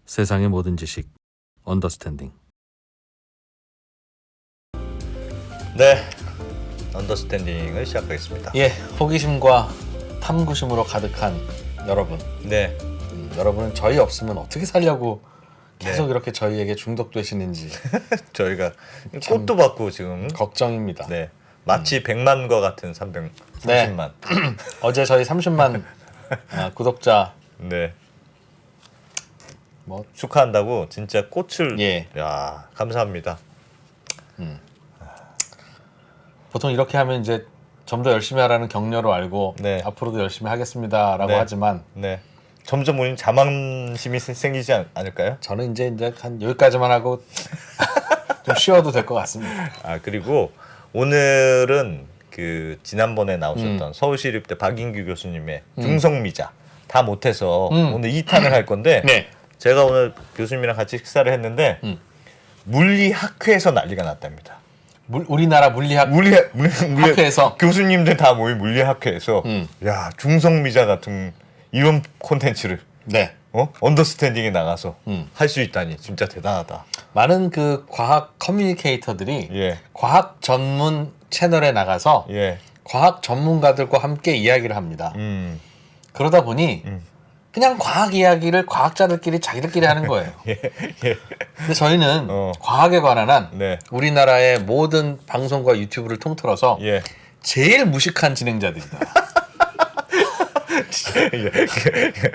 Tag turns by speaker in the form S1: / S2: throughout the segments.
S1: 세상의 모든 지식 언더스탠딩.
S2: 네, 언더스탠딩을 시작하겠습니다.
S3: 예, 호기심과 탐구심으로 가득한 여러분.
S2: 네,
S3: 여러분은 저희 없으면 어떻게 살려고 계속
S2: 네.
S3: 이렇게 저희에게 중독되시는지
S2: 저희가 꽃도 받고 지금
S3: 걱정입니다.
S2: 네, 마치 100만과 같은 330만.
S3: 어제 저희 30만 구독자
S2: 네,
S3: 뭐
S2: 축하한다고 진짜 꽃을
S3: 예.
S2: 야 감사합니다.
S3: 보통 이렇게 하면 이제 좀 더 열심히 하라는 격려로 알고
S2: 네.
S3: 앞으로도 열심히 하겠습니다라고
S2: 네.
S3: 하지만
S2: 네, 점점 우린 자만심이 생기지 않을까요?
S3: 저는 이제 한 여기까지만 하고 좀 쉬어도 될 것 같습니다.
S2: 아 그리고 오늘은 그 지난번에 나오셨던 서울시립대 박인규 교수님의 중성미자 다 못해서 오늘 2탄을 할 건데
S3: 네.
S2: 제가 오늘 교수님이랑 같이 식사를 했는데 물리학회에서 난리가 났답니다.
S3: 우리나라 물리학 학회에서
S2: 교수님들 다 모인 물리학회에서
S3: 음.
S2: 야 중성미자 같은 이런 콘텐츠를
S3: 네.
S2: 언더스탠딩에 나가서
S3: 음.
S2: 할 수 있다니 진짜 대단하다.
S3: 많은 그 과학 커뮤니케이터들이
S2: 예,
S3: 과학 전문 채널에 나가서
S2: 예,
S3: 과학 전문가들과 함께 이야기를 합니다. 그러다 보니 그냥 과학 이야기를 과학자들끼리 자기들끼리 하는 거예요.
S2: 예.
S3: 근데 저희는 과학에 관한 한
S2: 네,
S3: 우리나라의 모든 방송과 유튜브를 통틀어서
S2: 예.
S3: 제일 무식한 진행자들이다.
S2: 예.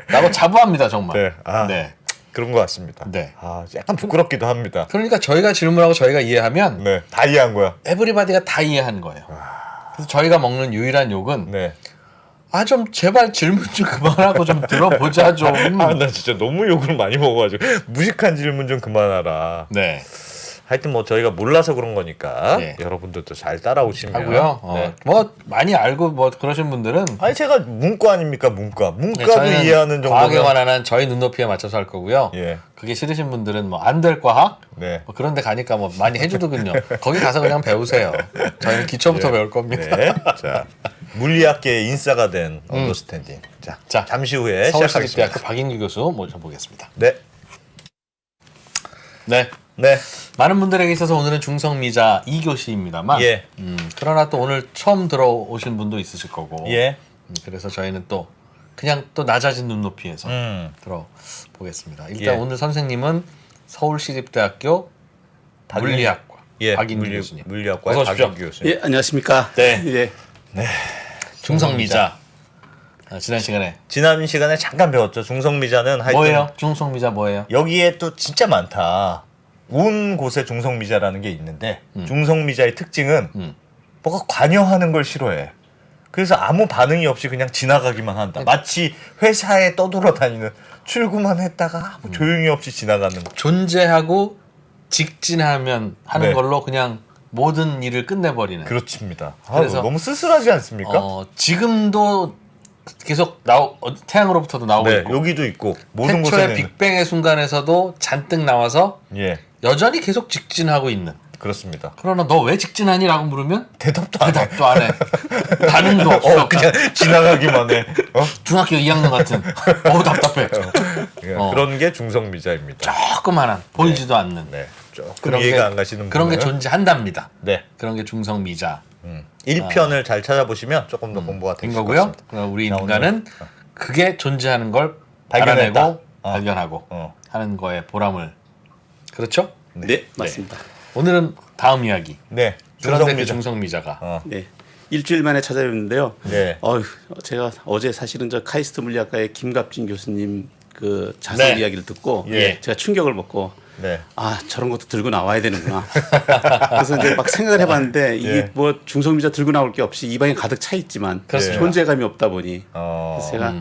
S3: 라고 자부합니다, 정말.
S2: 네, 아,
S3: 네.
S2: 그런 것 같습니다.
S3: 네.
S2: 아, 약간 부끄럽기도 합니다.
S3: 그러니까 저희가 질문하고 저희가 이해하면
S2: 네, 다 이해한 거야.
S3: 에브리바디가 다 이해하는 거예요. 그래서 저희가 먹는 유일한 욕은
S2: 네.
S3: 좀 제발 질문 좀 그만하고 좀 들어보자 좀.
S2: 아, 나 진짜 너무 욕을 많이 먹어가지고 무식한 질문 좀 그만하라.
S3: 네.
S2: 하여튼 뭐 저희가 몰라서 그런 거니까
S3: 네.
S2: 여러분들도 잘 따라오시면
S3: 하고요.
S2: 네.
S3: 뭐 많이 알고 뭐 그러신 분들은
S2: 아니 제가 문과 아닙니까 문과도
S3: 저희는
S2: 이해하는
S3: 과학에
S2: 정도면
S3: 관한 한 저희 눈높이에 맞춰서 할 거고요.
S2: 예,
S3: 그게 싫으신 분들은 뭐 안 될 과학
S2: 네,
S3: 뭐 그런 데 가니까 뭐 많이 해주더군요. 거기 가서 그냥 배우세요. 저희는 기초부터
S2: 예.
S3: 배울 겁니다.
S2: 네. 자, 물리학계의 인싸가 된 언더스탠딩. 자, 잠시 후에 시작하겠습니다.
S3: 서울시립대학교 박인규 교수 모셔보겠습니다.
S2: 네,
S3: 네.
S2: 네,
S3: 많은 분들에게 있어서 오늘은 중성미자 2교시입니다만
S2: 예,
S3: 그러나 또 오늘 처음 들어오신 분도 있으실 거고
S2: 예,
S3: 그래서 저희는 또 그냥 또 낮아진 눈높이에서 들어보겠습니다. 일단
S2: 예.
S3: 오늘 선생님은 서울시립대학교 물리학과
S2: 예,
S3: 박인규 교수님.
S2: 물리학과의
S3: 어서 오십시오.
S2: 박인규 교수님.
S4: 예, 안녕하십니까.
S3: 네.
S4: 예.
S3: 중성미자. 지난 시간에
S2: 지난 시간에 잠깐 배웠죠. 중성미자는 하여튼
S3: 뭐예요? 중성미자 뭐예요?
S2: 여기에 또 진짜 많다. 온 곳에 중성미자라는 게 있는데 중성미자의 특징은 뭐가 관여하는 걸 싫어해. 그래서 아무 반응이 없이 그냥 지나가기만 한다. 마치 회사에 떠돌아다니는 출근만 했다가 아무 조용히 없이 지나가는.
S3: 존재하고 직진하면 하는
S2: 네.
S3: 걸로 그냥 모든 일을 끝내버리는.
S2: 그렇습니다.
S3: 그래서
S2: 너무 쓸쓸하지 않습니까?
S3: 지금도 계속 태양으로부터도 나오고
S2: 네,
S3: 있고
S2: 여기도 있고 모든
S3: 태초의
S2: 곳에
S3: 빅뱅의 순간에서도 잔뜩 나와서
S2: 예,
S3: 여전히 계속 직진하고 있는.
S2: 그렇습니다.
S3: 그러나 너 왜 직진하니?라고 물으면
S2: 대답도 안 해.
S3: 대답도 안 해. 반응도 없어.
S2: 그냥 지나가기만 해.
S3: 중학교 2학년 같은. 답답해.
S2: 그런 게 중성미자입니다.
S3: 조금 하나 보이지도 않는.
S2: 네, 조금
S3: 그런
S2: 이해가
S3: 게-
S2: 안 가시는
S3: 그런 게
S2: 분은
S3: 존재한답니다.
S2: 네,
S3: 그런 게 중성미자.
S2: 1편을 잘 찾아보시면 조금 더 공부가
S3: 된
S2: 되실 것
S3: 거고요.
S2: 같습니다.
S3: 그럼 우리
S2: 자,
S3: 인간은 그게 존재하는 걸
S2: 발견했다.
S3: 발견하고 발견하고
S2: 어.
S3: 하는 거에 보람을. 그렇죠?
S4: 네, 맞습니다.
S3: 오늘은 다음 이야기.
S2: 네,
S3: 그런데 그
S2: 중성미자.
S3: 중성미자가
S4: 네. 일주일 만에 찾아뵙는데요.
S2: 네.
S4: 제가 어제 사실은 저 카이스트 물리학과의 김갑진 교수님 그 자살
S3: 네.
S4: 이야기를 듣고
S2: 예.
S4: 제가 충격을 먹고
S2: 네,
S4: 저런 것도 들고 나와야 되는구나. 그래서 이제 막 생각을 해봤는데 이게
S2: 예.
S4: 뭐 중성미자 들고 나올 게 없이 입안에 가득 차 있지만
S3: 그렇습니다.
S4: 존재감이 없다 보니 그래서 제가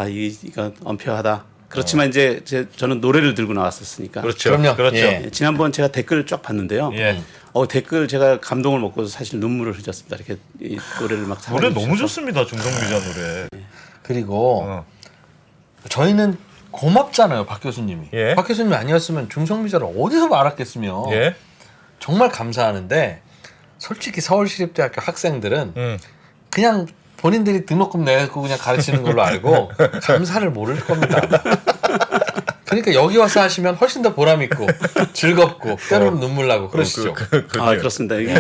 S4: 이건 엄폐하다. 그렇지만 이제 저는 노래를 들고 나왔었으니까.
S2: 그렇죠.
S3: 그럼요.
S2: 그렇죠.
S3: 예.
S4: 지난번 제가 댓글을 쫙 봤는데요.
S2: 예.
S4: 댓글 제가 감동을 먹고 사실 눈물을 흘렸습니다. 이렇게 이 노래를 막
S2: 노래
S4: 사랑해
S2: 너무
S4: 주셔서.
S2: 좋습니다. 중성미자 노래.
S3: 그리고 저희는 고맙잖아요, 박 교수님이.
S2: 예.
S3: 박 교수님이 아니었으면 중성미자를 어디서 알았겠으며.
S2: 예.
S3: 정말 감사하는데 솔직히 서울시립대학교 학생들은
S2: 음.
S3: 그냥 본인들이 등록금 내고 그냥 가르치는 걸로 알고 감사를 모를 겁니다. 그러니까 여기 와서 하시면 훨씬 더 보람 있고 즐겁고 때로는 눈물 나고 그러시죠.
S4: 아 그렇습니다. 이게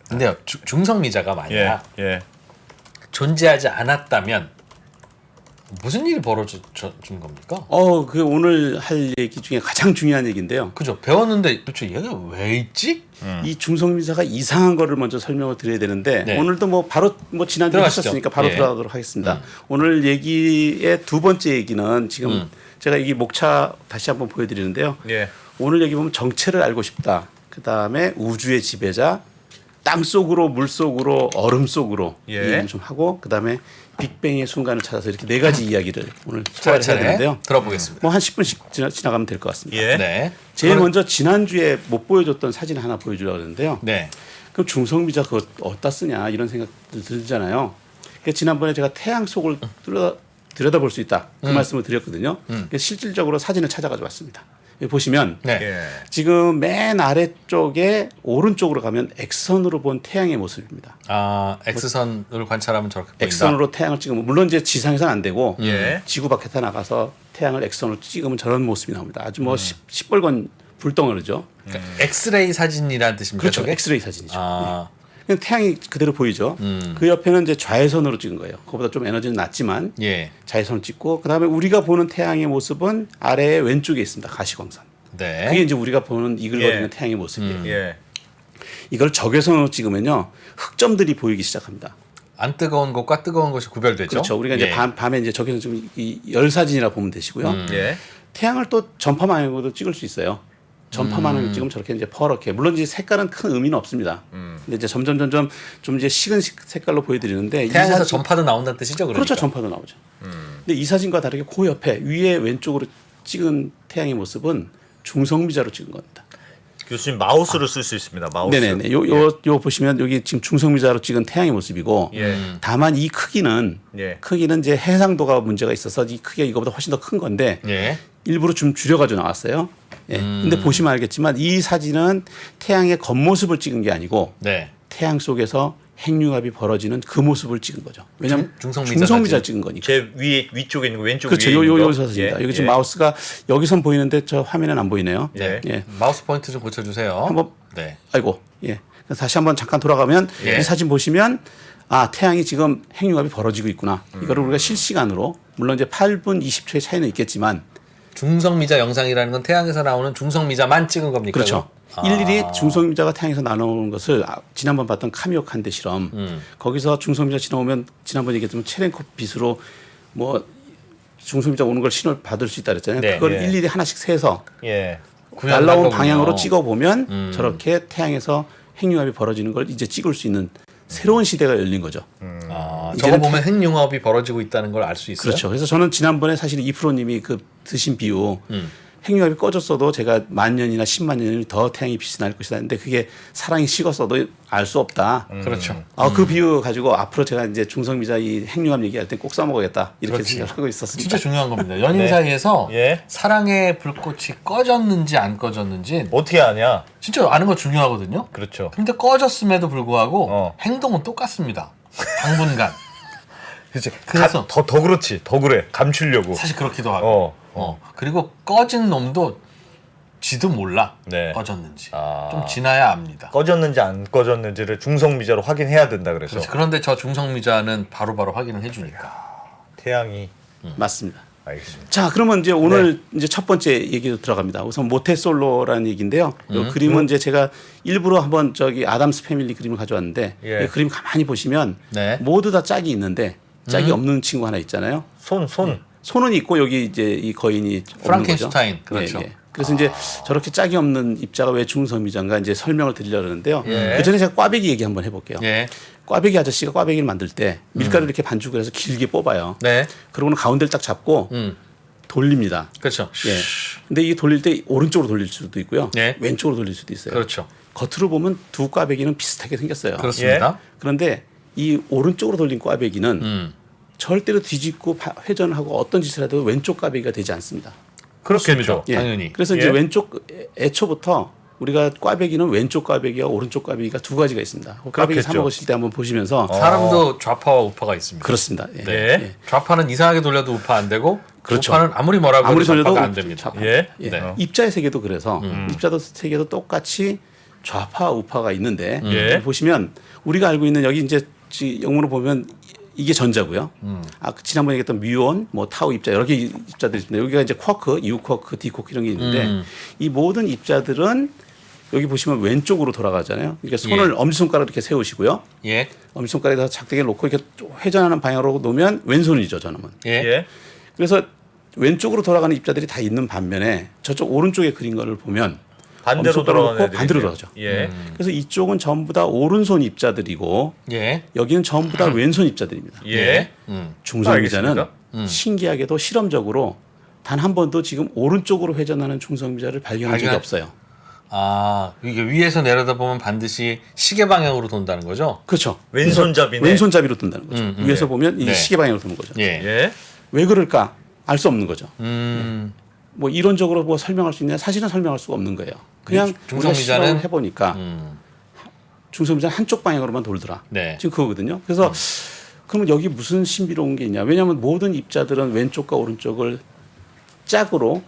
S3: 근데요 중성미자가 만약
S2: 예.
S3: 존재하지 않았다면 무슨 일이 벌어진 겁니까?
S4: 그 오늘 할 얘기 중에 가장 중요한 얘기인데요.
S3: 그죠. 배웠는데 도대체 얘가 왜 있지?
S4: 이 중성미자가 이상한 거를 먼저 설명을 드려야 되는데
S3: 네.
S4: 오늘도 뭐 바로 뭐 지난주에
S3: 들어가시죠.
S4: 하셨으니까 바로
S3: 예.
S4: 들어가도록 하겠습니다. 오늘 얘기의 두 번째 얘기는 지금 제가 이 목차 다시 한번 보여드리는데요.
S2: 예.
S4: 오늘 얘기 보면 정체를 알고 싶다. 그 다음에 우주의 지배자, 땅 속으로, 물 속으로, 얼음 속으로
S2: 예.
S4: 이 얘기를 좀 하고 그 다음에 빅뱅의 순간을 찾아서 이렇게 네 가지 이야기를 오늘 소화해야
S3: 차례
S4: 되는데요.
S3: 들어보겠습니다.
S4: 뭐 한 10분씩 지나가면 될 것 같습니다.
S2: 예.
S3: 네.
S4: 제일 먼저 지난주에 못 보여줬던 사진 하나 보여주려고 하는데요.
S3: 네.
S4: 그럼 중성미자 그거 어디다 쓰냐 이런 생각들 들잖아요. 그러니까 지난번에 제가 태양 속을 들여다볼 수 있다 그 말씀을 드렸거든요. 그래서 실질적으로 사진을 찾아가지고 왔습니다. 여기 보시면
S3: 네.
S2: 예.
S4: 지금 맨 아래쪽에 오른쪽으로 가면 X선으로 본 태양의 모습입니다.
S3: 아 X선을 관찰하면 저렇게 보인다.
S4: X선으로 태양을 찍으면 물론 이제 지상에서는 안 되고
S2: 예.
S4: 지구 밖에 나가서 태양을 X선으로 찍으면 저런 모습이 나옵니다. 아주 뭐 시뻘건 불덩어리죠.
S3: 그러니까 엑스레이 사진이라는 뜻입니까?
S4: 그렇죠.
S3: 저게?
S4: 엑스레이 사진이죠.
S3: 아,
S4: 그냥 태양이 그대로 보이죠. 그 옆에는 이제 좌회선으로 찍은 거예요. 그거보다 좀 에너지는 낮지만
S3: 예.
S4: 좌회선을 찍고 그다음에 우리가 보는 태양의 모습은 아래 왼쪽에 있습니다. 가시광선.
S3: 네.
S4: 그게 이제 우리가 보는 이글거리는
S2: 예.
S4: 태양의 모습이에요.
S2: 예.
S4: 이걸 적외선으로 찍으면요 흑점들이 보이기 시작합니다.
S3: 안 뜨거운 것과 뜨거운 것이 구별되죠.
S4: 그렇죠. 우리가 이제
S3: 예.
S4: 밤에 이제 적외선 좀 열 사진이라 보면 되시고요.
S2: 예.
S4: 태양을 또 전파 망원으로도 찍을 수 있어요. 전파 망원으로 찍으면 저렇게 이제 퍼렇게 물론 이제 색깔은 큰 의미는 없습니다. 근데 이제 점점 좀 이제 식은 색깔로 보여드리는데 이
S3: 태양에서
S4: 사진-
S3: 전파도 나온다는 뜻이죠. 그러니까.
S4: 그렇죠. 전파도 나오죠. 근데 이 사진과 다르게 그 옆에 위에 왼쪽으로 찍은 태양의 모습은 중성미자로 찍은 겁니다.
S2: 교수님 마우스를 쓸 수 있습니다. 마우스.
S4: 네네네. 요 보시면 여기 지금 중성미자로 찍은 태양의 모습이고
S2: 예.
S4: 다만 이 크기는
S2: 예.
S4: 이제 해상도가 문제가 있어서 이 크기가 이거보다 훨씬 더 큰 건데
S3: 예.
S4: 일부러 좀 줄여가지고 나왔어요. 예. 근데 보시면 알겠지만 이 사진은 태양의 겉모습을 찍은 게 아니고
S3: 네.
S4: 태양 속에서 핵융합이 벌어지는 그 모습을 찍은 거죠. 왜냐하면
S3: 중성미자
S4: 중성미자
S3: 사진.
S4: 찍은 거니까.
S2: 제 위쪽에 있는 거 왼쪽
S4: 그렇죠.
S2: 위에 있는 거.
S4: 여기서 사진입니다. 여기 지금 마우스가 여기선 보이는데 저 화면엔 안 보이네요.
S2: 예.
S4: 예.
S3: 마우스 포인트 좀 고쳐주세요.
S4: 한번
S3: 네.
S4: 아이고. 예. 그래서 다시 한번 잠깐 돌아가면
S3: 예.
S4: 이 사진 보시면 아 태양이 지금 핵융합이 벌어지고 있구나. 이거를 우리가 실시간으로 물론 이제 8분 20초의 차이는 있겠지만
S3: 중성미자 영상이라는 건 태양에서 나오는 중성미자만 찍은 겁니까?
S4: 그렇죠.
S3: 그럼?
S4: 일일이 중성미자가 태양에서 나오는 것을 지난번 봤던 카미오 칸데 실험 거기서 중성미자 지나오면 지난번 얘기했지만 체렌코 빛으로 뭐 중성미자 오는 걸 신호를 받을 수 있다 그랬잖아요.
S3: 네.
S4: 그걸
S2: 예.
S4: 일일이 하나씩 세서
S2: 예.
S3: 구현한
S4: 날라온
S3: 거군요.
S4: 방향으로 찍어 보면 저렇게 태양에서 핵융합이 벌어지는 걸 이제 찍을 수 있는 새로운 시대가 열린 거죠.
S3: 아,
S4: 이제는
S3: 저거 보면 핵융합이 벌어지고 있다는 걸 알 수 있어요.
S4: 그렇죠. 그래서 저는 지난번에 사실 이프로님이 그 드신 비유 핵융합이 꺼졌어도 제가 만 년이나 10만 년이 더 태양이 빛이 날 것이다 했는데 그게 사랑이 식었어도 알 수 없다.
S3: 그렇죠.
S4: 그 비유 가지고 앞으로 제가 이제 중성미자 이 핵융합 얘기할 때 꼭 써먹어야겠다 이렇게
S3: 그렇지.
S4: 생각하고 있었습니다.
S3: 진짜 중요한 겁니다. 연인
S2: 네.
S3: 사이에서
S2: 예.
S3: 사랑의 불꽃이 꺼졌는지 안 꺼졌는지
S2: 어떻게 아냐?
S3: 진짜 아는 거 중요하거든요.
S2: 그렇죠.
S3: 근데 꺼졌음에도 불구하고 행동은 똑같습니다. 당분간.
S2: 그렇지.
S3: 그래서
S2: 더 그렇지. 더 그래. 감추려고.
S3: 사실 그렇기도 하고. 그리고 꺼진 놈도 지도 몰라.
S2: 네.
S3: 꺼졌는지.
S2: 아.
S3: 좀 지나야 압니다.
S2: 꺼졌는지 안 꺼졌는지를 중성미자로 확인해야 된다 그래서.
S3: 그렇지. 그런데 저 중성미자는 바로바로 확인을 해주니까.
S2: 태양이
S4: 맞습니다.
S2: 알겠습니다.
S4: 자, 그러면 이제 오늘 이제 첫 번째 얘기로 들어갑니다. 우선 모태솔로라는 얘기인데요. 이 그림은 이제 제가 일부러 한번 저기 아담스 패밀리 그림을 가져왔는데
S2: 예.
S4: 이 그림 가만히 보시면
S3: 네.
S4: 모두 다 짝이 있는데 짝이 없는 친구 하나 있잖아요.
S2: 손.
S4: 손은 있고 여기 이제 이 거인이 없는
S3: 프랑켄슈타인.
S4: 거죠.
S3: 그렇죠.
S4: 예, 예. 그래서 이제 저렇게 짝이 없는 입자가 왜 중성미자인가 이제 설명을 드리려고 그러는데요.
S2: 예.
S4: 그 전에 제가 꽈배기 얘기 한번 해볼게요.
S3: 예.
S4: 꽈배기 아저씨가 꽈배기를 만들 때 밀가루 이렇게 반죽을 해서 길게 뽑아요.
S3: 네.
S4: 그러고는 가운데를 딱 잡고 돌립니다.
S3: 그렇죠.
S4: 예. 근데 이게 돌릴 때 오른쪽으로 돌릴 수도 있고요.
S3: 예.
S4: 왼쪽으로 돌릴 수도 있어요.
S3: 그렇죠.
S4: 겉으로 보면 두 꽈배기는 비슷하게 생겼어요.
S3: 그렇습니다.
S4: 그런데 이 오른쪽으로 돌린 꽈배기는 절대로 뒤집고 회전하고 어떤 짓을 해도 왼쪽 꽈배기가 되지 않습니다.
S2: 그렇겠죠.
S4: 예.
S3: 당연히.
S4: 그래서 이제
S2: 예.
S4: 왼쪽 애초부터 우리가 꽈배기는 왼쪽 꽈배기와 오른쪽 꽈배기가 두 가지가 있습니다. 꽈배기 사
S2: 그렇겠죠.
S4: 먹으실 때 한번 보시면서
S3: 사람도 좌파와 우파가 있습니다.
S4: 그렇습니다. 예.
S2: 네.
S4: 예.
S3: 좌파는 이상하게 돌려도 우파 안 되고 그렇죠. 우파는 아무리 뭐라고
S4: 아무리
S3: 해도
S4: 돌려도
S3: 좌파가 안 됩니다.
S2: 예.
S4: 예.
S3: 네.
S4: 입자의 세계도 그래서 입자도 세계도 똑같이 좌파 우파가 있는데
S2: 예.
S4: 보시면 우리가 알고 있는 여기 이제 영문으로 보면 이게 전자고요. 지난번에 얘기했던 뮤온, 뭐 타우 입자 여러 개 입자들이 있습니다. 여기가 이제 쿼크, U 쿼크, D 쿼크 이런 게 있는데 이 모든 입자들은 여기 보시면 왼쪽으로 돌아가잖아요. 그러니까 손을 엄지손가락 이렇게 세우시고요.
S3: 예.
S4: 엄지손가락에다 작대기를 놓고 이렇게 회전하는 방향으로 놓으면 왼손이죠, 저놈은.
S3: 예.
S2: 예.
S4: 그래서 왼쪽으로 돌아가는 입자들이 다 있는 반면에 저쪽 오른쪽에 그린 거를 보면
S2: 반대로
S4: 엄지손가락을
S2: 돌아가는
S4: 놓고
S2: 애들이
S4: 반대로
S2: 있네요.
S4: 돌아가죠.
S2: 예.
S4: 그래서 이쪽은 전부 다 오른손 입자들이고
S3: 예.
S4: 여기는 전부 다 왼손 입자들입니다.
S2: 예.
S4: 중성미자는
S2: 알겠습니다.
S4: 신기하게도 실험적으로 단 한 번도 지금 오른쪽으로 회전하는 중성미자를 발견한 적이 없어요.
S3: 아, 이게 위에서 내려다보면 반드시 시계 방향으로 돈다는 거죠?
S4: 그렇죠.
S2: 왼손잡이네.
S4: 왼손잡이로 든다는 거죠. 위에서 보면 이
S3: 네.
S4: 시계 방향으로 도는 거죠.
S3: 예.
S2: 예.
S4: 왜 그럴까? 알 수 없는 거죠.
S3: 음.
S4: 뭐 이론적으로 뭐 설명할 수 있냐? 사실은 설명할 수가 없는 거예요. 그냥 우리가 실험을 해보니까 중성미자는 한쪽 방향으로만 돌더라.
S3: 네.
S4: 지금 그거거든요. 그래서 그러면 여기 무슨 신비로운 게 있냐? 왜냐하면 모든 입자들은 왼쪽과 오른쪽을 짝으로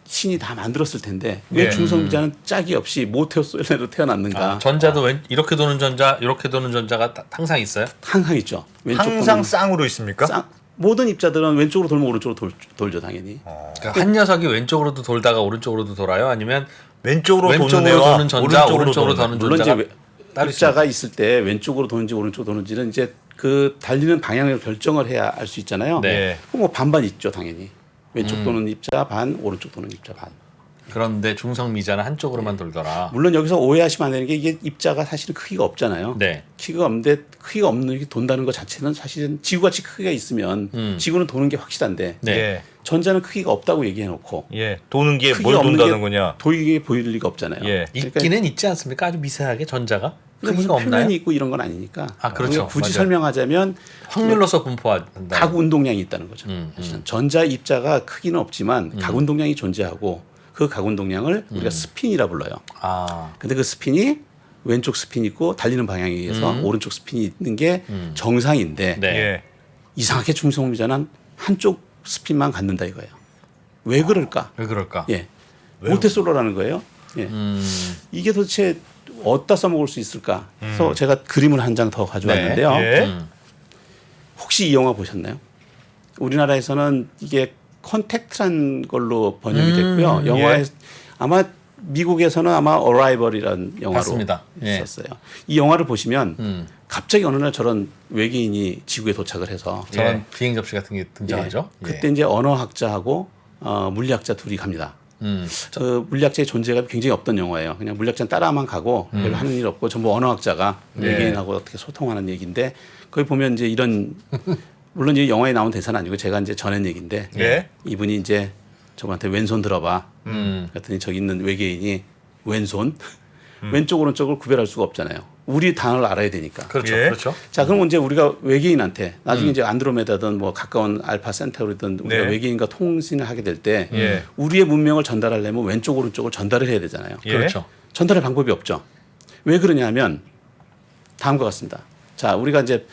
S4: 신이 다 만들었을 텐데 왜
S2: 예.
S4: 중성미자는 짝이 없이 모태솔레로 태어났는가?
S3: 전자도 이렇게 도는 전자, 이렇게 도는 전자가 항상 있어요?
S4: 항상 있죠. 왼쪽
S2: 항상
S4: 도는
S2: 쌍으로 있습니까?
S4: 모든 입자들은 왼쪽으로 돌면 오른쪽으로 돌죠 당연히.
S3: 그러니까 한 녀석이 왼쪽으로도 돌다가 오른쪽으로도 돌아요? 아니면
S2: 왼쪽으로 도는
S3: 왼쪽으로
S2: 애와
S3: 도는 전자, 오른쪽으로
S2: 도는
S3: 도는
S4: 물론
S3: 전자가
S4: 이제
S3: 따로
S4: 입자가 있을 때 왼쪽으로 도는지 오른쪽으로 도는지는 이제 그 달리는 방향을 결정을 해야 알 수 있잖아요.
S3: 네.
S4: 그럼 뭐 반반 있죠 당연히. 왼쪽 도는 입자 반, 오른쪽 도는 입자 반.
S3: 그런데 중성미자는 한쪽으로만 돌더라.
S4: 물론 여기서 오해하시면 안 되는 게 이게 입자가 사실은 크기가 없잖아요.
S3: 네.
S4: 크기가 없는데 크기가 없는 게 돈다는 것 자체는 사실은 지구같이 크기가 있으면 지구는 도는 게 확실한데
S3: 네.
S2: 예.
S4: 전자는 크기가 없다고 얘기해놓고
S2: 예. 도는 게
S4: 크기가
S2: 뭘
S4: 없는
S2: 돈다는
S4: 게
S2: 거냐?
S4: 도이게 보일 리가 없잖아요.
S2: 예.
S4: 그러니까
S3: 있기는 있지 않습니까? 아주 미세하게 전자가
S4: 근데 무슨
S3: 크기가 없나요?
S4: 표면이 있고 이런 건 아니니까.
S3: 아, 그렇죠.
S4: 굳이
S3: 맞아요.
S4: 설명하자면
S3: 확률로서 분포한다.
S4: 각 운동량이 있다는 거죠. 사실은 전자 입자가 크기는 없지만 각 운동량이 존재하고 그 각 운동량을 우리가 스핀이라 불러요.
S3: 아,
S4: 근데 그 스핀이 왼쪽 스핀이 있고 달리는 방향에 의해서 오른쪽 스핀이 있는 게 정상인데
S3: 네.
S2: 예.
S4: 이상하게 중성미자는 한쪽 스핀만 갖는다 이거예요. 왜 그럴까?
S3: 왜 그럴까?
S4: 예. 모태솔로라는 거예요. 예. 이게 도대체 어디다 써먹을 수 있을까? 그래서 제가 그림을 한 장 더 가져왔는데요.
S2: 예.
S4: 혹시 이 영화 보셨나요? 우리나라에서는 이게 컨택트란 걸로 번역이 됐고요. 영화에 아마 미국에서는 아마 어라이벌이라는 영화로
S3: 맞습니다. 예.
S4: 있었어요. 이 영화를 보시면 갑자기 어느 날 저런 외계인이 지구에 도착을 해서
S3: 저런 비행 접시 같은 게 등장하죠.
S4: 예. 그때 이제 언어학자하고 물리학자 둘이 갑니다. 그 물리학자의 존재가 굉장히 없던 영화예요. 그냥 물리학자는 따라만 가고 별로 하는 일 없고 전부 언어학자가 외계인하고 어떻게 소통하는 얘기인데 거기 보면 이제 이런 물론 이 영화에 나온 대사는 아니고 제가 이제 전한 얘기인데
S2: 예.
S4: 이분이 이제 저한테 왼손 들어봐. 그랬더니 저기 있는 외계인이 왼손 왼쪽 오른쪽을 구별할 수가 없잖아요. 우리 단어를 알아야 되니까.
S3: 그렇죠.
S2: 예.
S3: 그렇죠.
S4: 자, 그럼 이제 우리가 외계인한테 나중에 이제 안드로메다든 뭐 가까운 알파 센타우리든 우리가
S2: 네.
S4: 외계인과 통신을 하게 될 때
S2: 예.
S4: 우리의 문명을 전달하려면 왼쪽 오른쪽을 전달을 해야 되잖아요.
S2: 예.
S3: 그렇죠.
S4: 전달할 방법이 없죠. 왜 그러냐면 다음과 같습니다. 자, 우리가 이제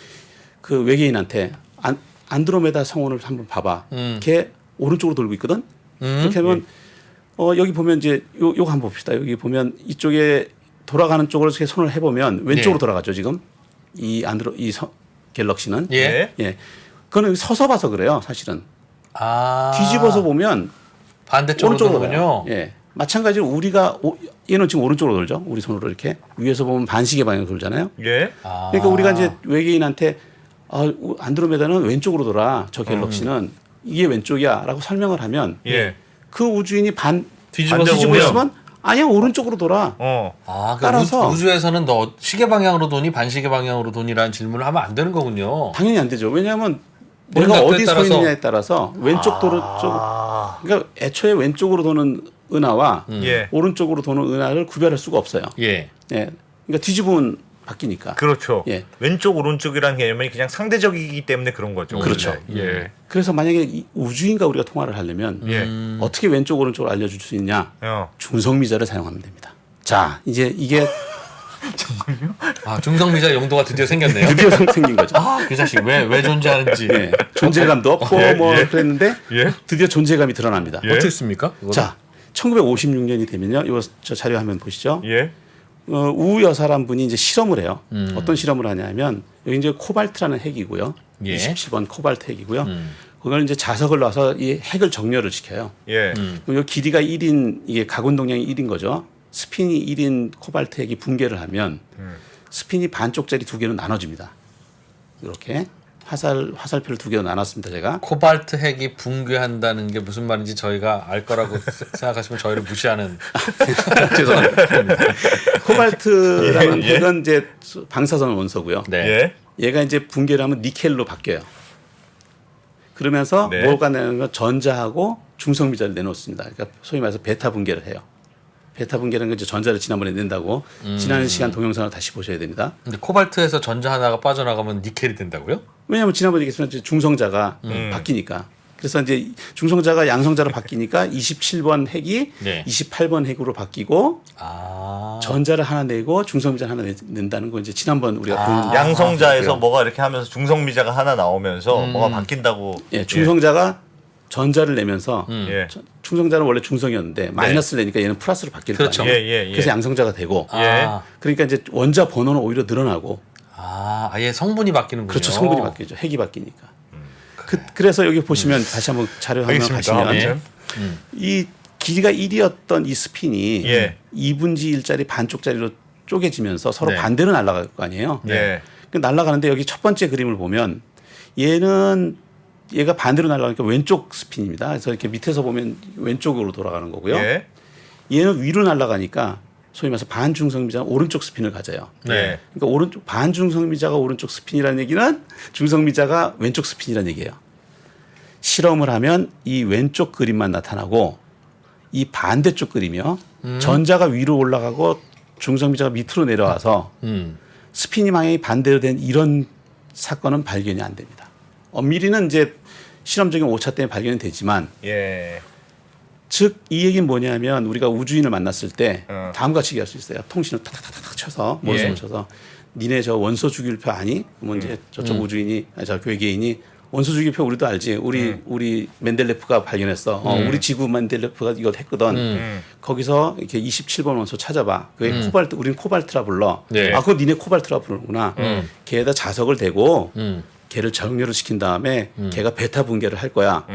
S4: 그 외계인한테 안드로메다 성운을 한번 봐봐. 걔 오른쪽으로 돌고 있거든. 그렇게 하면 여기 보면 이제 요거 한번 봅시다. 여기 보면 이쪽에 돌아가는 쪽으로 이렇게 손을 해보면 왼쪽으로
S3: 네.
S4: 돌아가죠 지금 이 갤럭시는.
S3: 예.
S4: 예. 그거는 서서 봐서 그래요 사실은.
S3: 아,
S4: 뒤집어서 보면
S3: 반대쪽으로
S4: 오른쪽으로
S3: 도는군요.
S4: 가요. 예. 마찬가지로 우리가 얘는 지금 오른쪽으로 돌죠. 우리 손으로 이렇게 위에서 보면 반시계 방향으로 돌잖아요.
S2: 예.
S3: 아.
S4: 그러니까 우리가 이제 외계인한테 안드로메다는 왼쪽으로 돌아. 저 갤럭시는 이게 왼쪽이야라고 설명을 하면
S2: 예.
S4: 그 우주인이
S3: 뒤집어서
S4: 뒤집어
S2: 보면
S4: 있으면 아니야 오른쪽으로 돌아.
S2: 어.
S3: 아, 그러니까
S4: 따라서
S3: 우주에서는 너 시계 방향으로 도니 반시계 방향으로 도니라는 질문을 하면 안 되는 거군요.
S4: 당연히 안 되죠. 왜냐하면
S3: 보는
S4: 내가
S3: 각도에
S4: 어디 서
S3: 따라서.
S4: 있느냐에 따라서 왼쪽 도로 쪽 그러니까 애초에 왼쪽으로 도는 은하와
S2: 예.
S4: 오른쪽으로 도는 은하를 구별할 수가 없어요.
S3: 예.
S4: 예. 그러니까 뒤집으면 바뀌니까.
S2: 그렇죠.
S4: 예.
S2: 왼쪽 오른쪽이라는 개념이 그냥 상대적이기 때문에 그런 거죠.
S4: 그렇죠.
S2: 원래. 예.
S4: 그래서 만약에 이 우주인과 우리가 통화를 하려면
S2: 예.
S4: 어떻게 왼쪽 오른쪽을 알려줄 수 있냐?
S2: 어.
S4: 중성미자를 사용하면 됩니다. 자, 이제 이게
S3: 아, 중성미자 용도가 드디어 생겼네요.
S4: 드디어 생긴 거죠.
S3: 아, 그 자식 왜 존재하는지.
S4: 예, 존재감도 없고 뭐 그랬는데
S2: 예?
S4: 드디어 존재감이 드러납니다.
S2: 예?
S3: 어떻게 했습니까? 이거는?
S4: 자, 1956년이 되면요. 저 자료 화면 보시죠.
S2: 예.
S4: 우 여사란 분이 이제 실험을 해요. 어떤 실험을 하냐면 여기 이제 코발트라는 핵이고요.
S3: 예.
S4: 27번 코발트 핵이고요. 그걸 이제 자석을 놔서 이 핵을 정렬을 시켜요.
S2: 예.
S4: 그럼 요 길이가 1인 이게 가군 동량이 1인 거죠. 스핀이 1인 코발트 핵이 붕괴를 하면 스핀이 반쪽짜리 두 개로 나눠집니다. 이렇게 화살표를 두 개로 나눴습니다. 제가.
S3: 코발트 핵이 붕괴한다는 게 무슨 말인지 저희가 알 거라고 생각하시면 저희를 무시하는.
S4: 죄송합니다. 코발트라는
S2: 예.
S4: 핵은 이제 방사선 원소고요.
S3: 네.
S2: 예.
S4: 얘가 이제 붕괴를 하면 니켈로 바뀌어요. 그러면서
S2: 네.
S4: 뭐가 내면 전자하고 중성미자를 내놓습니다. 그러니까 소위 말해서 베타 붕괴를 해요. 베타 붕괴라는 건 이제 전자를 지난번에 낸다고 지난 시간 동영상을 다시 보셔야 됩니다.
S3: 근데 코발트에서 전자 하나가 빠져나가면 니켈이 된다고요?
S4: 왜냐하면 지난번에 얘기했지만 중성자가 바뀌니까. 그래서 이제 중성자가 양성자로 바뀌니까 27번 핵이
S3: 네.
S4: 28번 핵으로 바뀌고
S3: 아.
S4: 전자를 하나 내고 중성미자를 하나 낸다는 거 이제 지난번 우리가 본
S2: 양성자에서 뭐가 이렇게 하면서 중성미자가 하나 나오면서 뭐가 바뀐다고.
S4: 예, 중성자가 전자를 내면서
S2: 예.
S4: 중성자는 원래 중성이었는데 마이너스를 내니까 얘는 플러스로 바뀔
S3: 그렇죠.
S4: 거
S2: 예,
S4: 아니에요.
S2: 예, 예.
S4: 그래서 양성자가 되고
S3: 아.
S4: 그러니까 이제 원자 번호는 오히려 늘어나고
S3: 아, 아예 성분이 바뀌는군요.
S4: 그렇죠. 성분이 바뀌죠. 핵이 바뀌니까. 그래서 여기 보시면 다시 한번 자료 화면
S2: 알겠습니다.
S4: 가시면
S2: 아무튼.
S4: 이 길이가 1이었던 이 스핀이
S2: 예.
S4: 2분지 1짜리 반쪽짜리로 쪼개지면서 서로
S3: 네.
S4: 반대로 날아갈 거 아니에요.
S2: 예.
S4: 날아가는데 여기 첫 번째 그림을 보면 얘가 반대로 날아가니까 왼쪽 스핀입니다. 그래서 이렇게 밑에서 보면 왼쪽으로 돌아가는 거고요.
S2: 예.
S4: 얘는 위로 날아가니까 소위 말해서 반중성미자는 오른쪽 스핀을 가져요.
S2: 네.
S4: 그러니까 오른쪽 반중성미자가 오른쪽 스핀이라는 얘기는 중성미자가 왼쪽 스핀이라는 얘기예요. 실험을 하면 이 왼쪽 그림만 나타나고 이 반대쪽 그림이요. 전자가 위로 올라가고 중성미자가 밑으로 내려와서 스핀이 방향이 반대로 된 이런 사건은 발견이 안 됩니다. 엄밀히는 이제 실험적인 오차 때문에 발견이 되지만
S2: 예.
S4: 즉 이 얘기는 뭐냐면 우리가 우주인을 만났을 때
S2: 어.
S4: 다음과 같이 얘기할 수 있어요. 통신을 탁탁탁탁 쳐서 모르쇠를
S2: 예.
S4: 쳐서 니네 저 원소 주기율표 아니? 그러면 이제 저쪽 우주인이 저 외계인이 원소 주기율표 우리도 알지. 우리 맨델레프가 발견했어. 우리 지구 맨델레프가 이걸 했거든. 거기서 이렇게 27번 원소 찾아봐. 그게 코발트. 우리는 코발트라 불러.
S3: 네.
S4: 아 그거 니네 코발트라 부르는구나. 걔에다 자석을 대고 걔를 정렬을 시킨 다음에 걔가 베타 붕괴를 할 거야.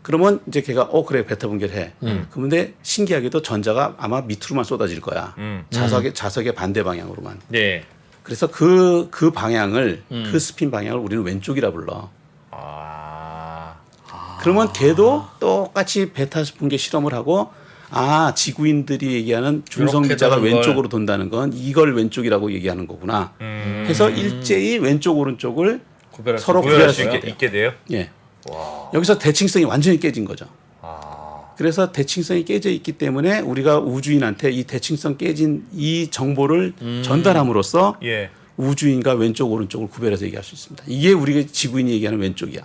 S4: 그러면 이제 걔가 그래 베타 붕괴를 해. 그런데 신기하게도 전자가 아마 밑으로만 쏟아질 거야. 자석의 반대 방향으로만.
S3: 네.
S4: 그래서 그 방향을 그 스핀 방향을 우리는 왼쪽이라 불러.
S2: 아.
S4: 그러면 걔도 똑같이 베타 붕괴 실험을 하고 지구인들이 얘기하는 중성미자가
S3: 이렇게 도는
S4: 왼쪽으로 돈다는 건 이걸 왼쪽이라고 얘기하는 거구나. 해서 일제히 왼쪽 오른쪽을
S3: 구별할
S4: 서로
S3: 수
S4: 구별할
S2: 구별할
S4: 수
S2: 수
S4: 있게.
S2: 있게 돼요?
S4: 예. 여기서 대칭성이 완전히 깨진 거죠. 그래서 대칭성이 깨져 있기 때문에 우리가 우주인한테 이 대칭성 깨진 이 정보를 전달함으로써
S2: 예.
S4: 우주인과 왼쪽 오른쪽을 구별해서 얘기할 수 있습니다. 이게 우리가 지구인이 얘기하는 왼쪽이야.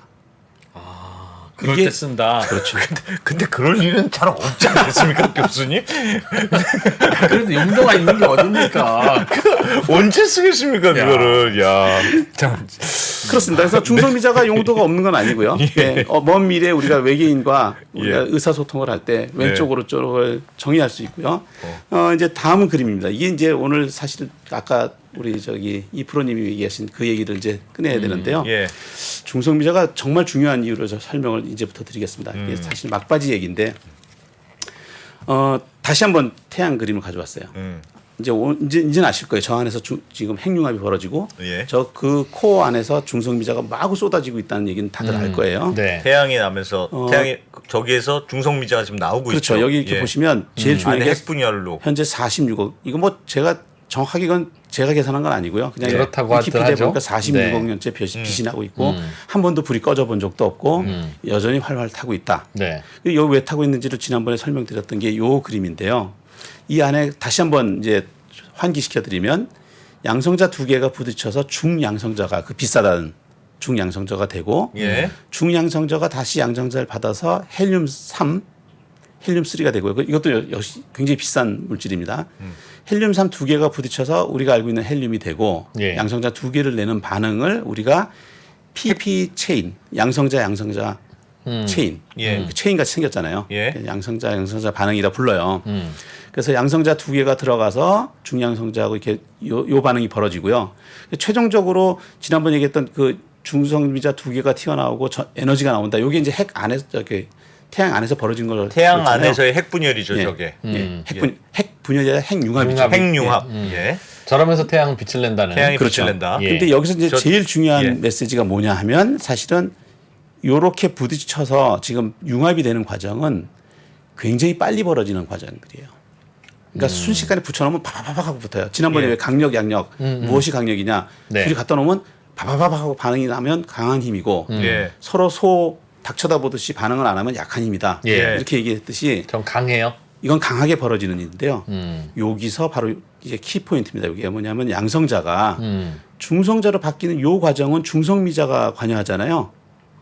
S3: 그럴
S4: 이게-
S3: 때 쓴다.
S4: 그렇죠.
S2: 근데 그럴 일은 잘 없지 않겠습니까, 교수님?
S3: 그래도 용도가 있는 게 어딥니까?
S2: 언제 쓰겠습니까, 그거를? 야. 참.
S4: 그렇습니다. 그래서 중성미자가 용도가 없는 건 아니고요. 네. 먼 미래에 우리가 외계인과 우리가 의사소통을 할 때 왼쪽 오른쪽을 정의할 수 있고요. 이제 다음 그림입니다. 이게 이제 오늘 사실 아까 우리 이 프로님이 얘기하신 그 얘기를 이제 꺼내야 되는데요.
S2: 예.
S4: 중성미자가 정말 중요한 이유로 설명을 이제부터 드리겠습니다. 이게 사실 막바지 얘기인데 다시 한번 태양 그림을 가져왔어요. 이제는 아실 거예요. 저 안에서 지금 핵융합이 벌어지고
S2: 예.
S4: 저 그 코어 안에서 중성미자가 마구 쏟아지고 있다는 얘기는 다들 알 거예요.
S3: 네.
S2: 태양이 나면서 태양이 저기에서 중성미자가 지금 나오고
S4: 그렇죠.
S2: 있죠.
S4: 여기 이렇게
S2: 예.
S4: 보시면 제일 중요한
S2: 안에
S4: 게
S2: 핵분열로.
S4: 현재 46억. 이거 뭐 제가 정확하게 이건 제가 계산한 건 아니고요. 그냥
S3: 그렇다고
S4: 위키피디아에
S3: 하죠.
S4: 보니까 46억
S3: 네.
S4: 년째 빛이 나고 있고 한 번도 불이 꺼져 본 적도 없고 여전히 활활 타고 있다.
S3: 네.
S4: 여기 왜 타고 있는지를 지난번에 설명드렸던 게 요 그림인데요. 이 안에 다시 한번 이제 환기시켜 드리면 양성자 두 개가 부딪혀서 중양성자가 그 비싸다는 중양성자가 되고
S2: 예.
S4: 중양성자가 다시 양성자를 받아서 헬륨 3 헬륨 3가 되고요. 이것도 역시 굉장히 비싼 물질입니다. 헬륨 3 두 개가 부딪혀서 우리가 알고 있는 헬륨이 되고
S3: 예.
S4: 양성자 두 개를 내는 반응을 우리가 PP 체인, 양성자 체인,
S2: 예.
S4: 체인 같이 생겼잖아요.
S2: 예.
S4: 양성자 반응이라 불러요. 그래서 양성자 두 개가 들어가서 중양성자하고 이렇게 요 반응이 벌어지고요. 최종적으로 지난번 얘기했던 그 중성미자 두 개가 튀어나오고 에너지가 나온다. 요게 이제 핵 안에서 저기 태양 안에서 벌어진 걸
S2: 태양
S4: 그랬잖아요.
S2: 안에서의 핵분열이죠,
S4: 예.
S2: 저게.
S4: 핵분열이 아니라 핵융합이죠.
S2: 핵융합. 예.
S3: 저러면서 태양 빛을 낸다는.
S2: 태양이
S4: 그렇죠.
S2: 빛을 낸다.
S3: 예.
S4: 근데 여기서 이제 제일 중요한
S2: 예.
S4: 메시지가 뭐냐 하면 사실은 요렇게 부딪혀서 지금 융합이 되는 과정은 굉장히 빨리 벌어지는 과정들이에요. 그러니까 순식간에 붙여놓으면 바바바박 하고 붙어요. 지난번에
S2: 예.
S4: 왜 강력, 양력 무엇이 강력이냐
S3: 네.
S4: 둘이 갖다 놓으면 바바바박 하고 반응이 나면 강한 힘이고
S2: 예.
S4: 서로 닭 쳐다보듯이 반응을 안 하면 약한 힘이다.
S3: 예.
S4: 이렇게 얘기했듯이
S3: 좀 강해요.
S4: 이건 강하게 벌어지는 일인데요. 여기서 바로 이제 키포인트입니다. 이게 뭐냐면 양성자가 중성자로 바뀌는 요 과정은 중성미자가 관여하잖아요.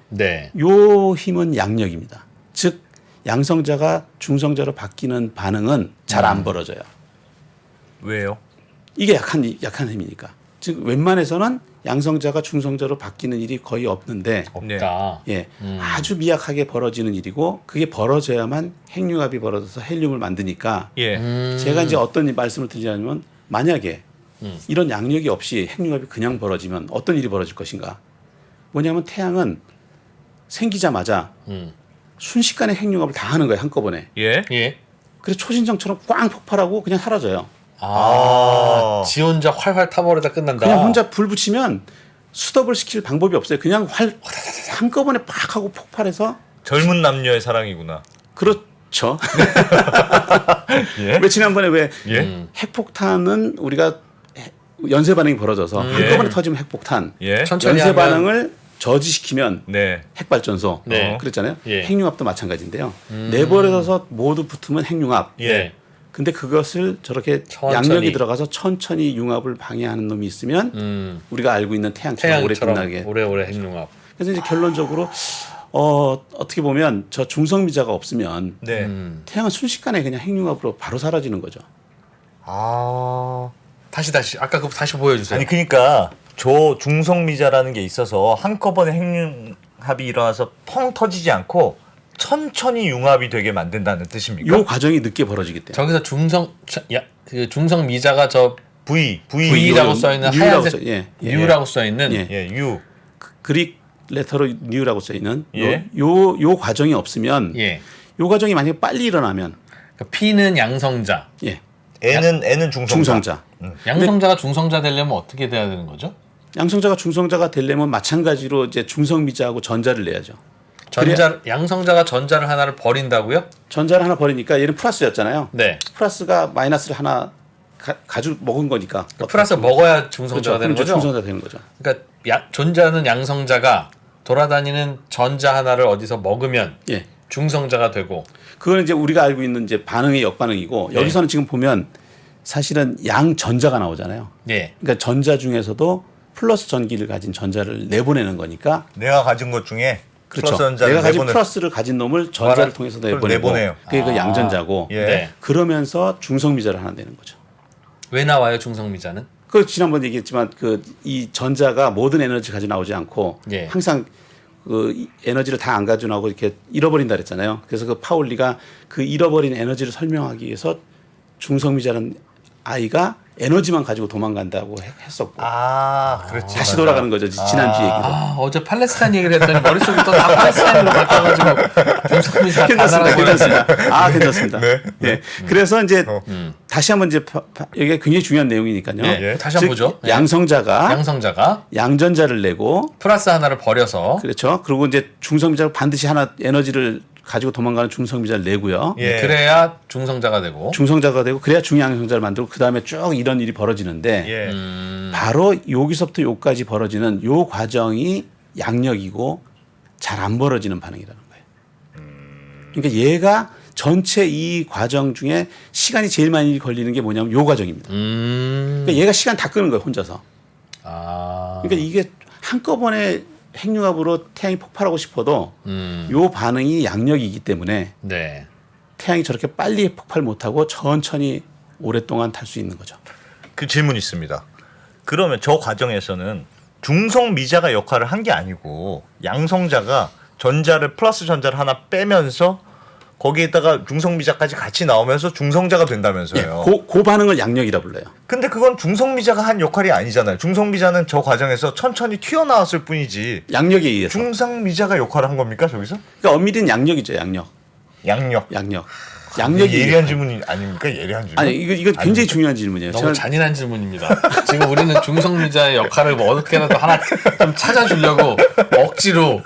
S3: 네.
S4: 요 힘은 양력입니다. 즉 양성자가 중성자로 바뀌는 반응은 잘 안 벌어져요.
S2: 왜요?
S4: 이게 약한 힘이니까. 즉 웬만해서는 양성자가 중성자로 바뀌는 일이 거의 없는데
S3: 없다.
S4: 예, 아주 미약하게 벌어지는 일이고 그게 벌어져야만 핵융합이 벌어져서 헬륨을 만드니까
S2: 예.
S4: 제가 이제 어떤 말씀을 드리냐면 만약에 이런 양력이 없이 핵융합이 그냥 벌어지면 어떤 일이 벌어질 것인가? 뭐냐면 태양은 생기자마자 순식간에 핵융합을 다 하는 거예요, 한꺼번에.
S2: 예.
S3: 예.
S4: 그래서 초신성처럼 꽝 폭발하고 그냥 사라져요.
S3: 지 혼자 활활 타버리다 끝난다.
S4: 그냥 혼자 불 붙이면 수덥을 시킬 방법이 없어요. 그냥 한꺼번에 팍 하고 폭발해서
S2: 젊은 남녀의 사랑이구나.
S4: 그렇죠.
S2: 예.
S4: 왜 지난번에 왜
S2: 예.
S4: 핵폭탄은 우리가 연쇄 반응이 벌어져서 한꺼번에 터지면 핵폭탄,
S2: 예.
S3: 천천히
S4: 연쇄
S3: 하면-
S4: 반응을 저지시키면
S2: 네.
S4: 핵발전소,
S3: 네.
S4: 그랬잖아요.
S3: 예.
S4: 핵융합도 마찬가지인데요. 내버려둬서 모두 붙으면 핵융합.
S2: 예.
S4: 근데 그것을 저렇게
S3: 천천히.
S4: 양력이 들어가서 천천히 융합을 방해하는 놈이 있으면 우리가 알고 있는 태양처럼 오래
S3: 태양처럼
S4: 끝나게.
S3: 오래오래 핵융합.
S4: 그래서 이제 결론적으로 어떻게 보면 저 중성미자가 없으면
S2: 네.
S4: 태양은 순식간에 그냥 핵융합으로 바로 사라지는 거죠.
S2: 아.
S3: 다시 아까 그거 다시 보여주세요.
S2: 아니 그러니까 저 중성미자라는 게 있어서 한꺼번에 핵융합이 일어나서 펑 터지지 않고 천천히 융합이 되게 만든다는 뜻입니까?
S4: 이 과정이 늦게 벌어지기 때문에.
S3: 저기서 그 중성 미자가 저 V라고 써 있는
S4: 뉴라고
S3: 하얀색
S4: 써- 예, 예.
S3: U라고 써 있는
S4: 예.
S2: 예, 유.
S4: 그릭 레터로 뉴라고 써 있는
S2: 예.
S4: 요 과정이 없으면
S3: 예.
S4: 요 과정이 만약에 빨리 일어나면
S3: 그러니까 P는 양성자,
S4: 예.
S2: N은 중성자.
S4: 중성자.
S3: 양성자가 중성자 되려면 어떻게 돼야 되는 거죠?
S4: 양성자가 중성자가 되려면 마찬가지로 이제 중성미자하고 전자를 내야죠.
S3: 양성자가 전자를 하나를 버린다고요?
S4: 전자를 하나 버리니까 얘는 플러스였잖아요.
S3: 네.
S4: 플러스가 마이너스를 하나 가지고 먹은 거니까.
S3: 플러스 먹어야 중성자가
S4: 그렇죠.
S3: 되는
S4: 그럼 이제
S3: 거죠.
S4: 중성자 되는 거죠.
S3: 그러니까 존재하는 양성자가 돌아다니는 전자 하나를 어디서 먹으면
S4: 예.
S3: 중성자가 되고.
S4: 그거는 이제 우리가 알고 있는 이제 반응의 역반응이고
S3: 네.
S4: 여기서는 지금 보면 사실은 양전자가 나오잖아요.
S3: 예.
S4: 그러니까 전자 중에서도 플러스 전기를 가진 전자를 내보내는 거니까
S2: 내가 가진 것 중에
S4: 그렇죠.
S2: 플러스 전자를
S4: 내가 가진
S2: 내보내.
S4: 플러스를 가진 놈을 전자를
S3: 뭐라?
S4: 통해서
S2: 그걸
S4: 내보내고
S2: 내보내요.
S4: 그게 그 양전자고
S2: 예.
S3: 네.
S4: 그러면서 중성미자를 하나 내는 거죠.
S3: 왜 나와요 중성미자는?
S4: 그 지난번 얘기했지만 그 이 전자가 모든 에너지 가지고 나오지 않고
S3: 예.
S4: 항상 그 에너지를 다 안 가지고 나오고 이렇게 잃어버린다 그랬잖아요. 그래서 그 파울리가 그 잃어버린 에너지를 설명하기 위해서 중성미자라는 아이가 에너지만 가지고 도망간다고 했었고
S2: 아, 그렇지.
S4: 다시
S2: 맞아.
S4: 돌아가는 거죠. 지난주 얘기로.
S3: 어제 팔레스타인 얘기를 했더니 머릿속이 또 다 팔레스타인으로 바뀌어가지고 중성미자가 다
S4: 괜찮습니다.
S3: 날아가고
S4: 괜찮습니다. 아, 괜찮습니다.
S2: 네.
S4: 예. 그래서 이제 다시 한번 이제 여기가 굉장히 중요한 내용이니까요.
S3: 예. 다시 한번
S4: 즉,
S3: 보죠. 예.
S4: 양성자가
S3: 양성자가
S4: 양전자를 내고
S3: 플러스 하나를 버려서
S4: 그렇죠. 그리고 이제 중성미자를 반드시 하나 에너지를 가지고 도망가는 중성미자를 내고요.
S2: 예.
S3: 그래야 중성자가 되고.
S4: 중성자가 되고 그래야 중양성자를 만들고 그다음에 쭉 이런 일이 벌어지는데
S2: 예.
S4: 바로 여기서부터 여기까지 벌어지는 요 과정이 양력이고 잘 안 벌어지는 반응이라는 거예요. 그러니까 얘가 전체 이 과정 중에 시간이 제일 많이 걸리는 게 뭐냐면 요 과정입니다. 그러니까 얘가 시간 다 끄는 거예요, 혼자서. 그러니까 이게 한꺼번에 핵융합으로 태양이 폭발하고 싶어도 요 반응이 양력이기 때문에
S3: 네.
S4: 태양이 저렇게 빨리 폭발 못하고 천천히 오랫동안 탈 수 있는 거죠.
S2: 그 질문 있습니다. 그러면 저 과정에서는 중성미자가 역할을 한 게 아니고 양성자가 전자를 플러스 전자를 하나 빼면서 거기에다가 중성미자까지 같이 나오면서 중성자가 된다면서요.
S4: 그 반응을 양력이라 불러요.
S2: 근데 그건 중성미자가 한 역할이 아니잖아요. 중성미자는 저 과정에서 천천히 튀어나왔을 뿐이지.
S4: 양력에 의해서.
S2: 중성미자가 역할을 한 겁니까 저기서?
S4: 그러니까 엄밀히는 양력이죠. 양력.
S2: 양력.
S4: 양력이
S2: 예리한 질문이 아닙니까? 예리한 질문.
S4: 아니 이거 굉장히 중요한 질문이에요.
S3: 너무 잔인한 질문입니다. 지금 우리는 중성미자의 역할을 뭐 어떻게라도 하나 좀 찾아주려고 억지로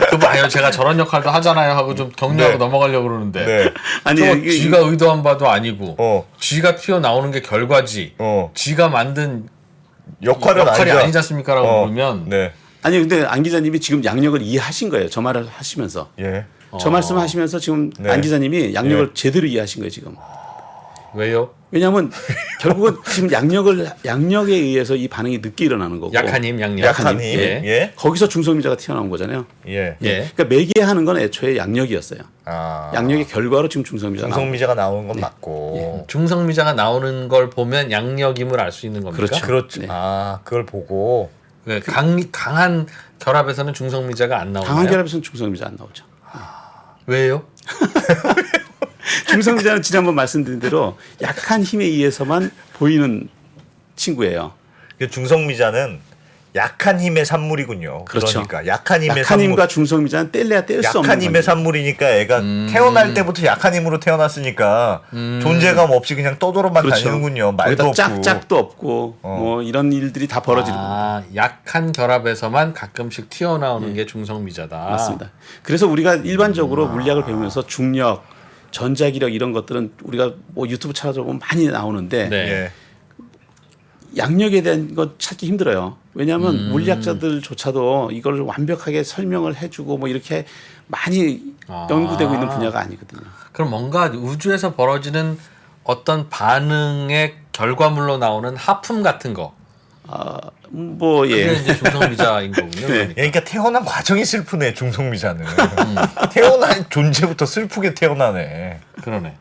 S3: 그분 아니요 제가 저런 역할도 하잖아요 하고 좀 격려하고
S2: 네.
S3: 넘어가려고 그러는데
S2: 네.
S4: 아니
S3: 저 쥐가 의도한 바도 아니고 쥐가 튀어나오는 게 결과지 쥐가 만든
S2: 역할이
S3: 아니지 않습니까라고 물으면
S2: 네.
S4: 아니 근데 안 기자님이 지금 양력을 이해하신 거예요. 저 말을 하시면서.
S2: 예.
S4: 저 말씀하시면서 지금
S2: 네.
S4: 안 기자님이 양력을 제대로 이해하신 거예요 지금.
S3: 왜요?
S4: 왜냐하면 결국은 지금 양력에 의해서 이 반응이 늦게 일어나는 거고.
S3: 약한 힘 양력.
S2: 약한 힘.
S3: 예.
S2: 예.
S4: 거기서 중성미자가 튀어나온 거잖아요.
S2: 예.
S3: 예.
S4: 그러니까 매개하는 건 애초에 양력이었어요.
S2: 아.
S4: 양력의 결과로 지금 중성미자가 나온
S2: 중성미자가 나오는 건 맞고.
S3: 중성미자가 나오는 걸 보면 양력임을 알 수 있는 겁니까?
S4: 그렇죠.
S2: 그렇죠.
S4: 네.
S2: 아, 그걸 보고
S3: 네, 강한 결합에서는 중성미자가 안 나오나요?
S4: 강한 결합에서는 중성미자 안 나오죠.
S3: 왜요?
S4: 중성미자는 지난번 말씀드린 대로 약한 힘에 의해서만 보이는 친구예요.
S2: 그 중성미자는 약한 힘의 산물이군요.
S4: 그렇죠.
S2: 그러니까 약한 힘의
S4: 약한
S2: 산물.
S4: 힘과 중성미자는 뗄래야 뗄 수 없는
S2: 약한 힘의
S4: 관계.
S2: 산물이니까 애가 태어날 때부터 약한 힘으로 태어났으니까 존재감 없이 그냥 떠돌아만 다니는군요. 말도
S4: 거기다
S2: 없고.
S4: 짝짝도 없고 뭐 이런 일들이 다 벌어지는 겁니다.
S3: 아, 약한 결합에서만 가끔씩 튀어나오는 게 중성미자다.
S4: 맞습니다. 그래서 우리가 일반적으로 물리학을 배우면서 중력, 전자기력 이런 것들은 우리가 뭐 유튜브 찾아보면 많이 나오는데
S3: 네.
S2: 예.
S4: 양력에 대한 거 찾기 힘들어요. 왜냐하면 물리학자들조차도 이걸 완벽하게 설명을 해주고 뭐 이렇게 많이 연구되고 있는 분야가 아니거든요.
S3: 그럼 뭔가 우주에서 벌어지는 어떤 반응의 결과물로 나오는 하품 같은 거.
S4: 뭐
S3: 그게
S4: 예.
S3: 이제 중성미자인 거군요.
S4: 네.
S2: 그러니까 태어난 과정이 슬프네 중성미자는. 태어난 존재부터 슬프게 태어나네.
S3: 그러네.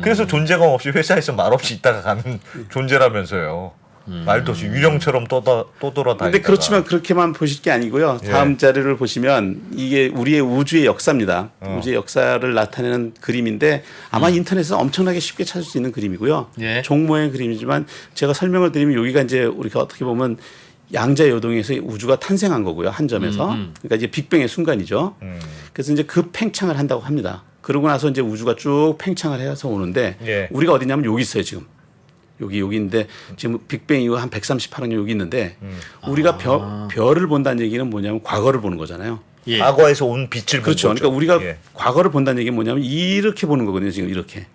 S2: 그래서 존재감 없이 회사에서 말없이 있다가 가는 존재라면서요. 말도 없이 유령처럼 떠돌아다니다가.
S4: 근데 그렇지만 그렇게만 보실 게 아니고요. 다음 자료를 보시면 이게 우리의 우주의 역사입니다. 우주의 역사를 나타내는 그림인데 아마 인터넷에서 엄청나게 쉽게 찾을 수 있는 그림이고요.
S3: 예.
S4: 종모의 그림이지만 제가 설명을 드리면 여기가 이제 우리가 어떻게 보면 양자 요동에서 우주가 탄생한 거고요. 한 점에서. 그러니까 이제 빅뱅의 순간이죠. 그래서 이제 그 팽창을 한다고 합니다. 그러고 나서 이제 우주가 쭉 팽창을 해서 오는데
S2: 예.
S4: 우리가 어디냐면 여기 있어요, 지금. 여기 있는데 지금 빅뱅 이후 한 138억 년 여기 있는데 우리가 별을 본다는 얘기는 뭐냐면 과거를 보는 거잖아요.
S3: 예.
S2: 과거에서 온 빛을
S4: 그렇죠.
S2: 본 거죠.
S4: 그러니까 우리가
S2: 예.
S4: 과거를 본다는 얘기는 뭐냐면 이렇게 보는 거거든요. 지금 이렇게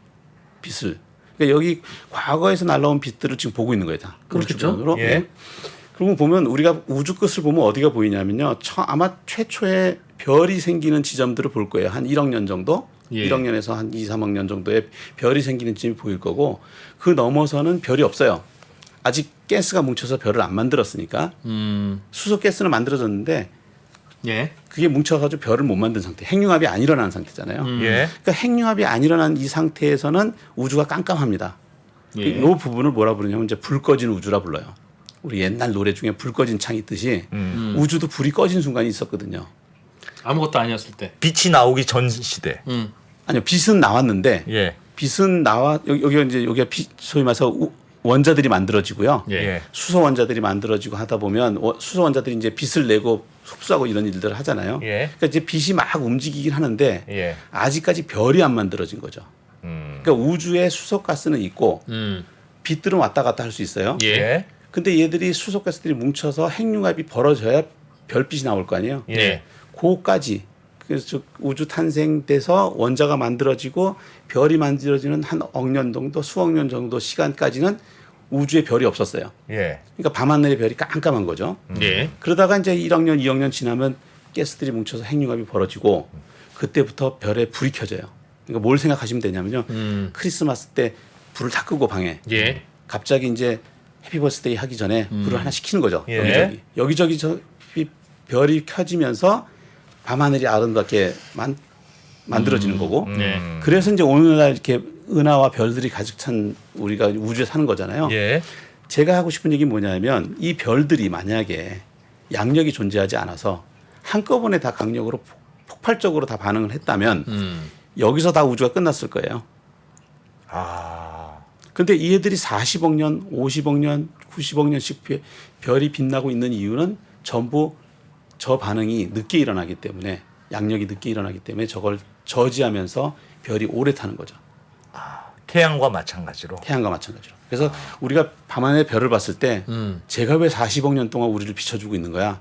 S4: 빛을. 그러니까 여기 과거에서 날라온 빛들을 지금 보고 있는 거예요. 다.
S3: 그렇겠죠.
S4: 주변으로.
S2: 예.
S4: 그러고 보면 우리가 우주 끝을 보면 어디가 보이냐면요. 아마 최초의 별이 생기는 지점들을 볼 거예요. 한 1억 년 정도.
S3: 예.
S4: 1억 년에서 한 2, 3억 년 정도의 별이 생기는 지점이 보일 거고 그 넘어서는 별이 없어요. 아직 가스가 뭉쳐서 별을 안 만들었으니까 수소 가스는 만들어졌는데
S3: 예.
S4: 그게 뭉쳐가지고 별을 못 만든 상태. 핵융합이 안 일어난 상태잖아요.
S2: 예.
S4: 그러니까 핵융합이 안 일어난 이 상태에서는 우주가 깜깜합니다.
S3: 예.
S4: 이 부분을 뭐라 부르냐면 이제 불 꺼진 우주라 불러요. 우리 옛날 노래 중에 불 꺼진 창 있듯이 우주도 불이 꺼진 순간이 있었거든요.
S3: 아무것도 아니었을 때.
S2: 빛이 나오기 전 시대.
S4: 아니요, 빛은 나왔는데
S2: 예.
S4: 빛은 여기가 이제 여기가 소위 말해서 원자들이 만들어지고요.
S3: 예.
S4: 수소 원자들이 만들어지고 하다 보면 수소 원자들이 이제 빛을 내고 흡수하고 이런 일들을 하잖아요.
S2: 예.
S4: 그러니까 이제 빛이 막 움직이긴 하는데
S2: 예.
S4: 아직까지 별이 안 만들어진 거죠. 그러니까 우주에 수소 가스는 있고 빛들은 왔다 갔다 할 수 있어요.
S3: 예.
S2: 예.
S4: 근데 얘들이 수소 가스들이 뭉쳐서 핵융합이 벌어져야 별빛이 나올 거 아니에요.
S2: 예.
S4: 그거까지 그래서 즉 우주 탄생돼서 원자가 만들어지고 별이 만들어지는 한 억 년 정도, 수억 년 정도 시간까지는 우주에 별이 없었어요.
S2: 예.
S4: 그러니까 밤하늘의 별이 깜깜한 거죠.
S3: 예.
S4: 그러다가 이제 1억 년, 2억 년 지나면 가스들이 뭉쳐서 핵융합이 벌어지고 그때부터 별에 불이 켜져요. 그러니까 뭘 생각하시면 되냐면요. 크리스마스 때 불을 다 끄고 방에
S3: 예.
S4: 갑자기 이제 해피 버스데이 하기 전에 불을 하나 시키는 거죠.
S2: 예.
S4: 여기저기 별이 켜지면서 밤하늘이 아름답게 만들어지는 거고.
S3: 네.
S4: 그래서 이제 오늘날 이렇게 은하와 별들이 가득 찬 우리가 우주에 사는 거잖아요.
S2: 예.
S4: 제가 하고 싶은 얘기는 뭐냐면 이 별들이 만약에 양력이 존재하지 않아서 한꺼번에 다 강력으로 폭발적으로 다 반응을 했다면 여기서 다 우주가 끝났을 거예요.
S2: 아.
S4: 근데 이 애들이 40억 년, 50억 년, 90억 년씩 별이 빛나고 있는 이유는 전부 저 반응이 늦게 일어나기 때문에 양력이 늦게 일어나기 때문에 저걸 저지하면서 별이 오래 타는 거죠.
S2: 태양과 마찬가지로.
S4: 태양과 마찬가지로. 그래서 우리가 밤하늘 별을 봤을 때 제가 왜 40억 년 동안 우리를 비춰주고 있는 거야.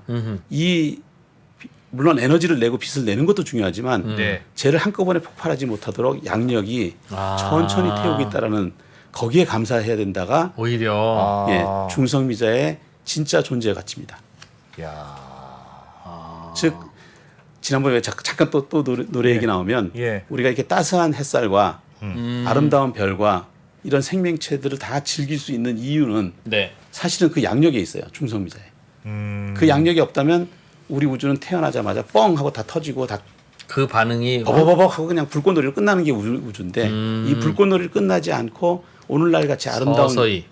S4: 물론 에너지를 내고 빛을 내는 것도 중요하지만
S2: 네.
S4: 쟤를 한꺼번에 폭발하지 못하도록 양력이
S3: 아.
S4: 천천히 태우고 있다라는 거기에 감사해야 된다가
S3: 오히려
S4: 예, 중성미자의 진짜 존재 가치입니다.
S2: 야.
S4: 즉 지난번에 잠깐 또 노래 얘기 나오면
S2: 예.
S4: 우리가 이렇게 따스한 햇살과 아름다운 별과 이런 생명체들을 다 즐길 수 있는 이유는
S3: 네.
S4: 사실은 그 양력에 있어요. 중성미자에.
S2: 음.
S4: 그 양력이 없다면 우리 우주는 태어나자마자 뻥 하고 다 터지고 다
S3: 그 반응이
S4: 버벅버벅 하고 그냥 불꽃놀이를 끝나는 게 우주인데 이 불꽃놀이를 끝나지 않고 오늘날 같이 아름다운
S3: 서서히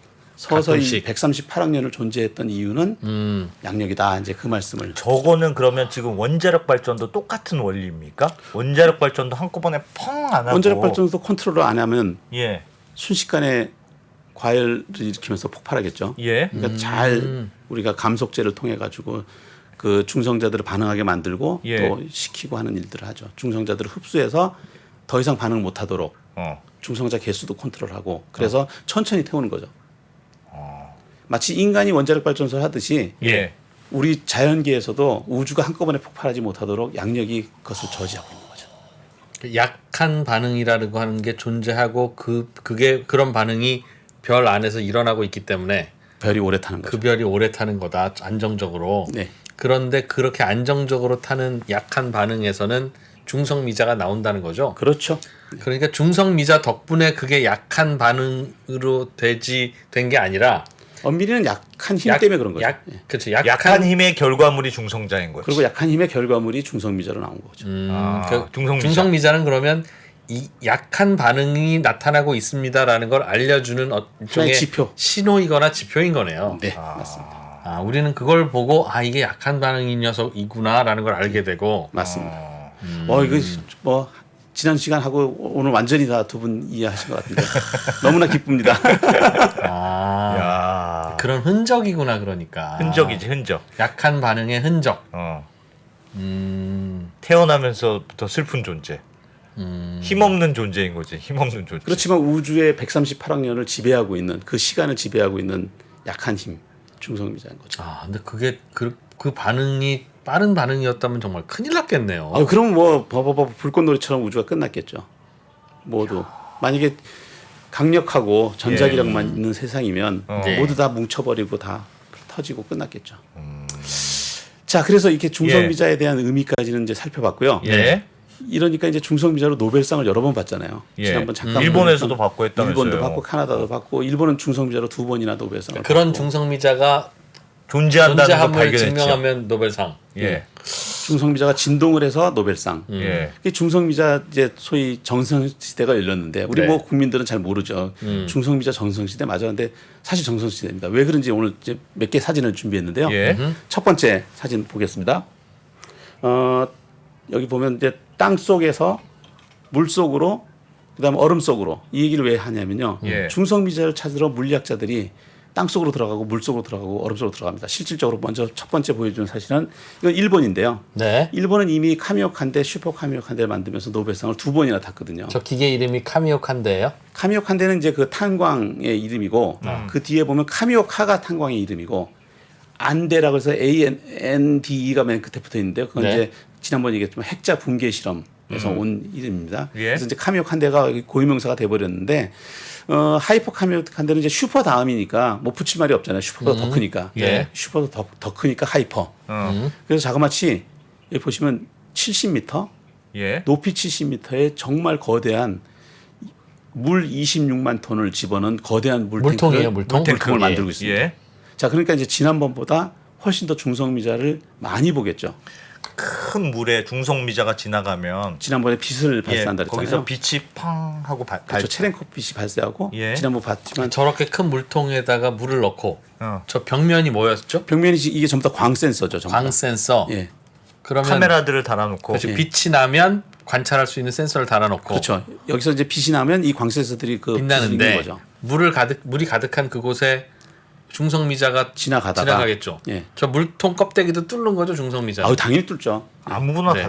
S3: 가끔씩.
S4: 138억 년을 존재했던 이유는 양력이다. 이제 그 말씀을.
S2: 저거는 그러면 지금 원자력 발전도 똑같은 원리입니까? 원자력 발전도 한꺼번에 펑 안 하고.
S4: 원자력 발전도 컨트롤을 안 하면
S2: 예.
S4: 순식간에 과열을 일으키면서 폭발하겠죠.
S2: 예.
S4: 그러니까 잘 우리가 감속제를 통해 가지고 그 중성자들을 반응하게 만들고
S2: 예.
S4: 또 시키고 하는 일들을 하죠. 중성자들을 흡수해서 더 이상 반응을 못하도록 중성자 개수도 컨트롤하고 그래서 천천히 태우는 거죠. 마치 인간이 원자력 발전소를 하듯이
S2: 예.
S4: 우리 자연계에서도 우주가 한꺼번에 폭발하지 못하도록 양력이 그것을 저지하고 있는 거죠.
S3: 약한 반응이라고 하는 게 존재하고 그게 그런 반응이 별 안에서 일어나고 있기 때문에
S4: 별이 오래 타는 거죠.
S3: 그 별이 오래 타는 거다 안정적으로.
S4: 네.
S3: 그런데 그렇게 안정적으로 타는 약한 반응에서는 중성미자가 나온다는 거죠.
S4: 그렇죠.
S3: 그러니까 중성미자 덕분에 그게 약한 반응으로 된 게 아니라
S4: 엄밀히는 약한 힘 때문에 그런 거죠.
S3: 그렇죠.
S2: 약한 힘의 결과물이 중성자인 거죠.
S4: 그리고 약한 힘의 결과물이 중성미자로 나온 거죠.
S3: 중성미자는 그러면 이 약한 반응이 나타나고 있습니다라는 걸 알려주는 일종의
S4: 지표.
S3: 신호이거나 지표인 거네요.
S4: 네, 맞습니다.
S3: 우리는 그걸 보고 이게 약한 반응인 녀석이구나라는 걸 알게 되고
S4: 맞습니다. 이거 뭐 지난 시간하고 오늘 완전히 다 두 분 이해하신 것 같은데 너무나 기쁩니다.
S2: 야.
S3: 그런 흔적이구나 그러니까.
S2: 흔적이지 흔적.
S3: 약한 반응의 흔적.
S2: 태어나면서부터 슬픈 존재. 힘없는 존재인 거지. 힘없는 존재.
S4: 그렇지만 우주의 138억 년을 지배하고 있는 그 시간을 지배하고 있는 약한 힘 중성미자인 거죠.
S3: 근데 그게 그 반응이 빠른 반응이었다면 정말 큰일 났겠네요.
S4: 그럼 뭐 불꽃놀이처럼 우주가 끝났겠죠. 모두 만약에 강력하고 전자기력만 있는 세상이면
S3: 네.
S4: 모두 다 뭉쳐버리고 다 터지고 끝났겠죠. 자, 그래서 이렇게 중성미자에 대한 의미까지는 이제 살펴봤고요.
S2: 예.
S4: 이러니까 이제 중성미자로 노벨상을 여러 번 받잖아요.
S2: 예.
S4: 지난번 잠깐
S2: 일본에서도 받고 했다면서요.
S4: 일본도 받고 카나다도 받고 일본은 중성미자로 2번이나 노벨상을
S3: 그런
S4: 받고.
S3: 중성미자가
S2: 존재한다는 걸
S3: 존재함을
S2: 발견했죠.
S3: 증명하면 노벨상.
S2: 예.
S4: 중성미자가 진동을 해서 노벨상.
S2: 예.
S4: 이 중성미자 이제 소위 정성시대가 열렸는데 우리
S2: 네.
S4: 뭐 국민들은 잘 모르죠. 중성미자 정성시대 맞아. 근데 사실 정성시대입니다. 왜 그런지 오늘 이제 몇 개 사진을 준비했는데요.
S2: 예.
S4: 첫 번째 사진 보겠습니다. 여기 보면 이제 땅 속에서 물 속으로 그다음에 얼음 속으로 이 얘기를 왜 하냐면요.
S2: 예.
S4: 중성미자를 찾으러 물리학자들이 땅 속으로 들어가고 물 속으로 들어가고 얼음 속으로 들어갑니다. 실질적으로 먼저 첫 번째 보여준 사실은 이건 일본인데요.
S3: 네.
S4: 일본은 이미 카미오 칸데 슈퍼 카미오 칸데를 만들면서 노벨상을 2번이나 탔거든요.
S3: 저 기계 이름이 카미오 칸데예요?
S4: 카미오 칸데는 이제 그 탄광의 이름이고 그 뒤에 보면 카미오 카가 탄광의 이름이고 안데라고 해서 ANDE가 맨 끝에 붙어 있는데요. 그건
S3: 네.
S4: 이제 지난번에 얘기했지만 핵자 붕괴 실험에서 온 이름입니다.
S2: 예.
S4: 그래서 이제 카미오 칸데가 고유명사가 돼 버렸는데 하이퍼 카미오 칸데는 이제 슈퍼 다음이니까 뭐 붙일 말이 없잖아요. 슈퍼보다 더 크니까.
S2: 예.
S4: 슈퍼보다 더 크니까 하이퍼. 그래서 자그마치 여기 보시면 70m,
S2: 예.
S4: 높이 70m의 정말 거대한 물 26만 톤을 집어넣은 거대한
S3: 물통이에요, 물통?
S4: 물통을 만들고 있습니다.
S2: 예.
S4: 자, 그러니까 이제 지난번보다 훨씬 더 중성미자를 많이 보겠죠.
S2: 큰 물에 중성미자가 지나가면
S4: 지난번에 빛을 발사한다
S2: 거기서
S4: 그랬잖아요.
S2: 빛이 팡 하고
S4: 그렇죠. 체렌컵 빛이 발사하고
S2: 예.
S4: 지난번 봤지만
S3: 저렇게 큰 물통에다가 물을 넣고 저 벽면이 뭐였죠?
S4: 벽면이 이게 전부 다 광 센서죠. 전부 다.
S3: 광 센서.
S4: 예.
S3: 그러면
S2: 카메라들을 달아놓고
S3: 그렇죠.
S4: 예.
S3: 빛이 나면 관찰할 수 있는 센서를 달아놓고
S4: 그렇죠. 여기서 이제 빛이 나면 이 광 센서들이 그 빛을 읽는
S3: 빛나는데
S4: 거죠.
S3: 물이 가득한 그곳에 중성미자가 지나가겠죠.
S4: 예.
S3: 저 물통 껍데기도 뚫는 거죠, 중성미자.
S4: 아우 당연히 뚫죠.
S2: 아무거나
S3: 네.